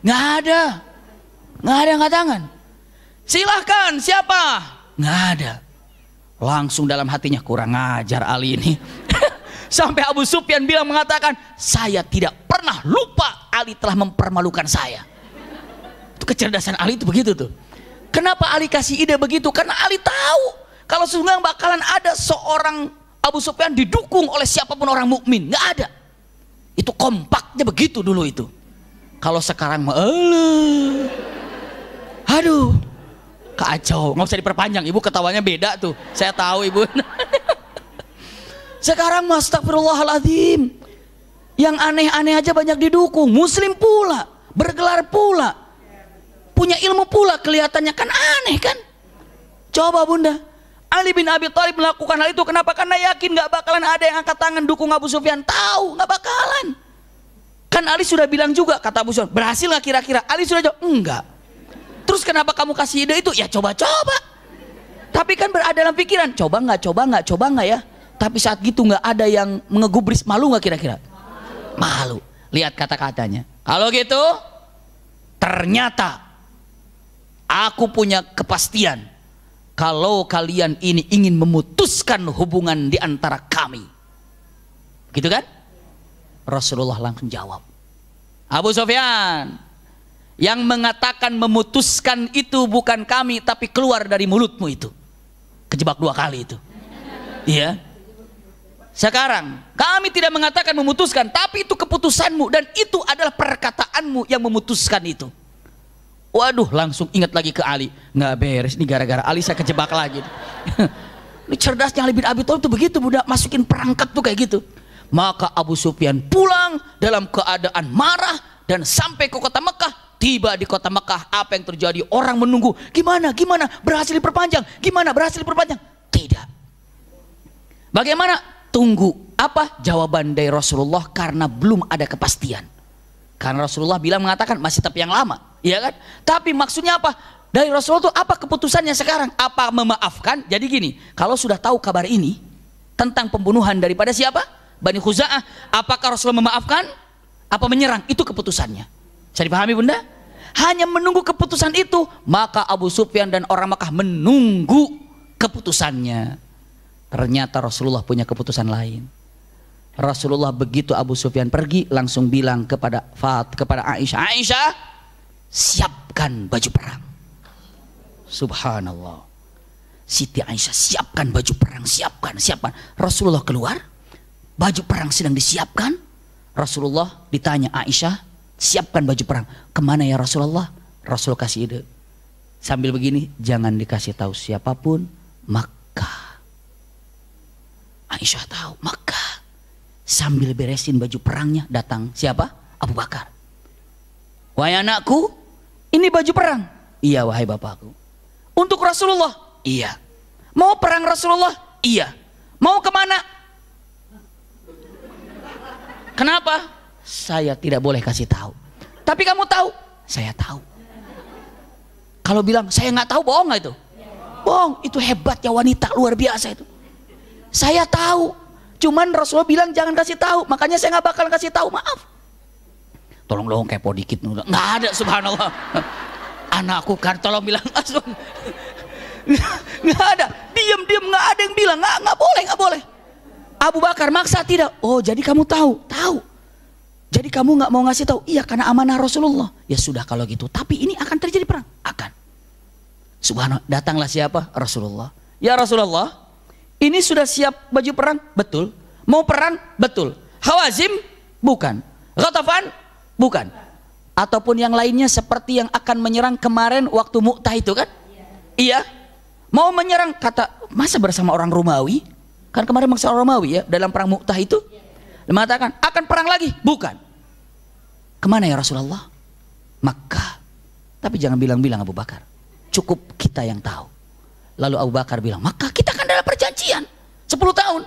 Nggak ada yang angkat tangan. Silahkan, siapa? Nggak ada. Langsung dalam hatinya, kurang ajar Ali ini. Sampai Abu Sufyan bilang, mengatakan, saya tidak pernah lupa Ali telah mempermalukan saya. Itu kecerdasan Ali itu begitu tuh. Kenapa Ali kasih ide begitu? Karena Ali tahu kalau sesungguhnya bakalan ada seorang Abu Sufyan didukung oleh siapapun orang mukmin, nggak ada. Itu kompaknya begitu dulu itu. Kalau sekarang mah, aduh, kacau. Nggak usah diperpanjang, ibu ketawanya beda tuh. Saya tahu ibu. Sekarang mah astagfirullahaladzim, yang aneh-aneh aja banyak didukung. Muslim pula, bergelar pula, punya ilmu pula, kelihatannya kan aneh kan? Coba bunda, Ali bin Abi Thalib melakukan hal itu, kenapa? Karena yakin gak bakalan ada yang angkat tangan dukung Abu Sufyan. Tahu gak bakalan. Kan Ali sudah bilang juga, kata Abu Sufyan, berhasil gak kira-kira? Ali sudah jawab, enggak. Terus kenapa kamu kasih ide itu? Ya coba-coba. Tapi kan berada dalam pikiran, coba nggak ya? Tapi saat gitu nggak ada yang mengegubris, malu nggak kira-kira? Malu. Lihat kata-katanya. Kalau gitu, ternyata aku punya kepastian kalau kalian ini ingin memutuskan hubungan di antara kami. Gitu kan? Rasulullah langsung jawab, Abu Sufyan, yang mengatakan memutuskan itu bukan kami, tapi keluar dari mulutmu itu. Kejebak 2 kali itu. Iya. Sekarang kami tidak mengatakan memutuskan, tapi itu keputusanmu dan itu adalah perkataanmu yang memutuskan itu. Waduh, langsung ingat lagi ke Ali. Nggak beres nih, gara-gara Ali saya kejebak lagi. Ini cerdasnya Ali bin Abi Thalib tuh begitu, budak masukin perangkap tuh kayak gitu. Maka Abu Sufyan pulang dalam keadaan marah dan sampai ke kota Mekah. Tiba di kota Mekah, apa yang terjadi? Orang menunggu, gimana berhasil diperpanjang, gimana berhasil diperpanjang? Tidak. Bagaimana? Tunggu apa jawaban dari Rasulullah, karena belum ada kepastian. Karena Rasulullah mengatakan masih tetap yang lama, ya kan? Tapi maksudnya apa? Dari Rasulullah itu apa keputusannya sekarang? Apa memaafkan? Jadi gini, kalau sudah tahu kabar ini tentang pembunuhan daripada siapa? Bani Khuza'ah, apakah Rasulullah memaafkan? Apa menyerang? Itu keputusannya. Bisa dipahami bunda? Hanya menunggu keputusan itu. Maka Abu Sufyan dan orang Makkah menunggu keputusannya. Ternyata Rasulullah punya keputusan lain. Rasulullah begitu Abu Sufyan pergi, langsung bilang kepada Aisyah, Aisyah, siapkan baju perang. Subhanallah. Siti Aisyah, siapkan baju perang, siapkan. Rasulullah keluar, baju perang sedang disiapkan. Rasulullah ditanya Aisyah, siapkan baju perang. Kemana ya Rasulullah? Rasul kasih ide. Sambil begini, jangan dikasih tahu siapapun, Makkah. Aisyah tahu, Makkah. Sambil beresin baju perangnya, datang siapa? Abu Bakar. Wahai anakku, ini baju perang. Iya wahai bapakku. Untuk Rasulullah? Iya. Mau perang Rasulullah? Iya. Mau kemana? Kenapa? Saya tidak boleh kasih tahu. Tapi kamu tahu? Saya tahu. Kalau bilang saya nggak tahu, bohong nggak itu? Bohong. Itu hebatnya wanita, luar biasa itu. Saya tahu. Cuman Rasulullah bilang jangan kasih tahu. Makanya saya nggak bakal kasih tahu. Maaf. Tolong dong kepo dikit. Nggak ada, subhanallah. Anakku kan tolong bilang langsung. Nggak ada. Diam nggak ada yang bilang. Nggak boleh. Abu Bakar maksa tidak. Oh jadi kamu tahu? Tahu. Jadi kamu nggak mau ngasih tahu? Iya, karena amanah Rasulullah. Ya sudah kalau gitu. Tapi ini akan terjadi perang. Akan. Subhanallah. Datanglah siapa? Rasulullah. Ya Rasulullah, ini sudah siap baju perang? Betul. Mau perang? Betul. Hawazim? Bukan. Ghatafan? Bukan. Ataupun yang lainnya seperti yang akan menyerang kemarin waktu Mu'tah itu kan? Iya. Mau menyerang, kata, masa bersama orang Romawi? Kan kemarin bersama orang Romawi ya, dalam perang Mu'tah itu. Mengatakan akan perang lagi? Bukan. Kemana ya Rasulullah? Makkah. Tapi jangan bilang-bilang Abu Bakar, cukup kita yang tahu. Lalu Abu Bakar bilang, Makkah kita kan dalam perjanjian 10 tahun.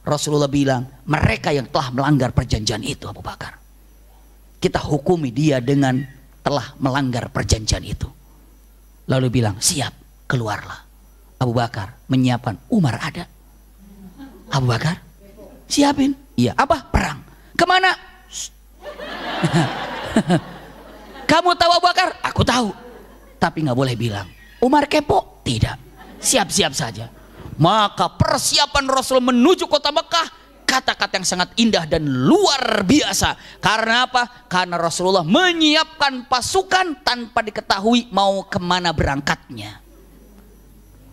Rasulullah bilang, mereka yang telah melanggar perjanjian itu Abu Bakar, kita hukumi dia dengan telah melanggar perjanjian itu. Lalu bilang, siap, keluarlah. Abu Bakar menyiapkan. Umar ada. Abu Bakar siapin. Iya, apa? Perang. Kemana? Kamu tahu Abu Bakar? Aku tahu. Tapi nggak boleh bilang. Umar kepo? Tidak. Siap-siap saja. Maka persiapan Rasul menuju kota Mekah, kata-kata yang sangat indah dan luar biasa. Karena apa? Karena Rasulullah menyiapkan pasukan tanpa diketahui mau kemana berangkatnya.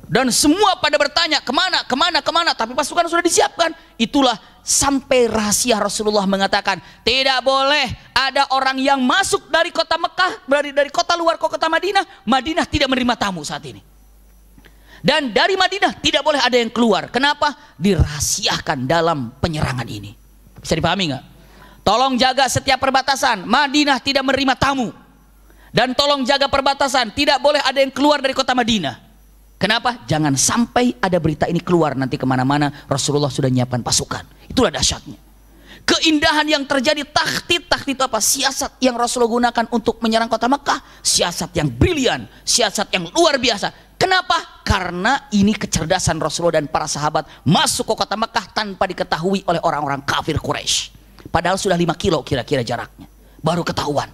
Dan semua pada bertanya kemana. Tapi pasukan sudah disiapkan. Itulah sampai rahasia Rasulullah mengatakan tidak boleh ada orang yang masuk dari kota Mekah, dari kota luar ke kota Madinah. Madinah tidak menerima tamu saat ini. Dan dari Madinah tidak boleh ada yang keluar. Kenapa? Dirahasiakan dalam penyerangan ini. Bisa dipahami nggak? Tolong jaga setiap perbatasan. Madinah tidak menerima tamu. Dan tolong jaga perbatasan. Tidak boleh ada yang keluar dari kota Madinah. Kenapa? Jangan sampai ada berita ini keluar nanti kemana-mana. Rasulullah sudah menyiapkan pasukan. Itulah dahsyatnya. Keindahan yang terjadi, takhtit apa? Siasat yang Rasulullah gunakan untuk menyerang kota Mekah. Siasat yang brilian, siasat yang luar biasa. Kenapa? Karena ini kecerdasan Rasulullah dan para sahabat masuk ke kota Mekah tanpa diketahui oleh orang-orang kafir Quraisy. Padahal sudah 5 kilo kira-kira jaraknya. Baru ketahuan.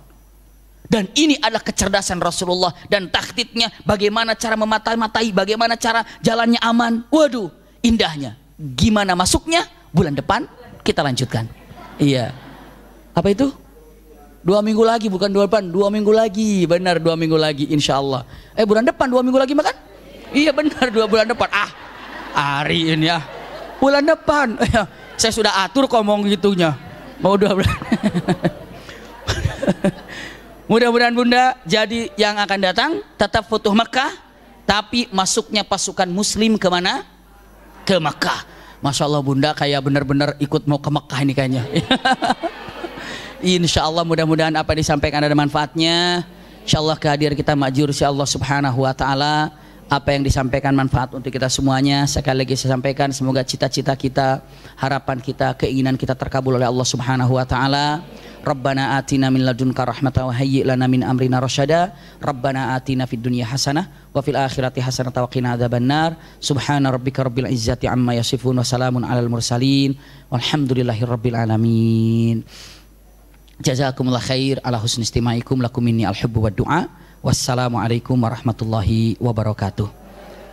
Dan ini adalah kecerdasan Rasulullah dan takhtitnya, bagaimana cara mematai-matai, bagaimana cara jalannya aman. Waduh, indahnya. Gimana masuknya? Bulan depan kita lanjutkan. Iya. Apa itu? 2 minggu lagi, bukan 2 depan, 2 minggu lagi. Benar, 2 minggu lagi insya Allah. Bulan depan 2 minggu lagi makan? Iya benar, 2 bulan depan. Hari ini ya. Bulan depan. Saya sudah atur ngomong gitunya. Mau 2 bulan. Mudah-mudahan Bunda jadi yang akan datang tetap Futuh Mekah, tapi masuknya pasukan muslim kemana? Ke Mekah. Masya Allah Bunda kayak benar-benar ikut mau ke Mekah ini kayaknya. Insya Allah mudah-mudahan apa yang disampaikan ada manfaatnya. Insya Allah kehadiran kita ma'jur insya Allah subhanahu wa ta'ala. Apa yang disampaikan manfaat untuk kita semuanya. Sekali lagi saya sampaikan semoga cita-cita kita, harapan kita, keinginan kita terkabul oleh Allah subhanahu wa ta'ala. Rabbana atina min ladunka rahmatan wa hayyi' lana min amrina rasyada. Rabbana atina fid dunya hasanah wa fil akhirati hasanah wa qina adzabannar. Subhana rabbika rabbil izzati amma yasifun wa salamun alal mursalin walhamdulillahi rabbil alamin. Jazakumullah khair ala husni istimaikum lakum minni al-hubbu wad du'a. Wassalamualaikum warahmatullahi wabarakatuh.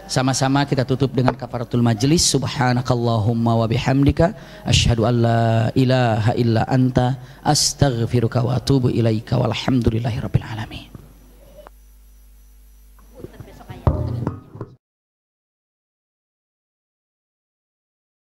Sama-sama kita tutup dengan kafaratul majlis. Subhanakallahumma wa bihamdika asyhadu an la ilaha illa anta astaghfiruka wa atubu ilaika walhamdulillahi rabbil alamin.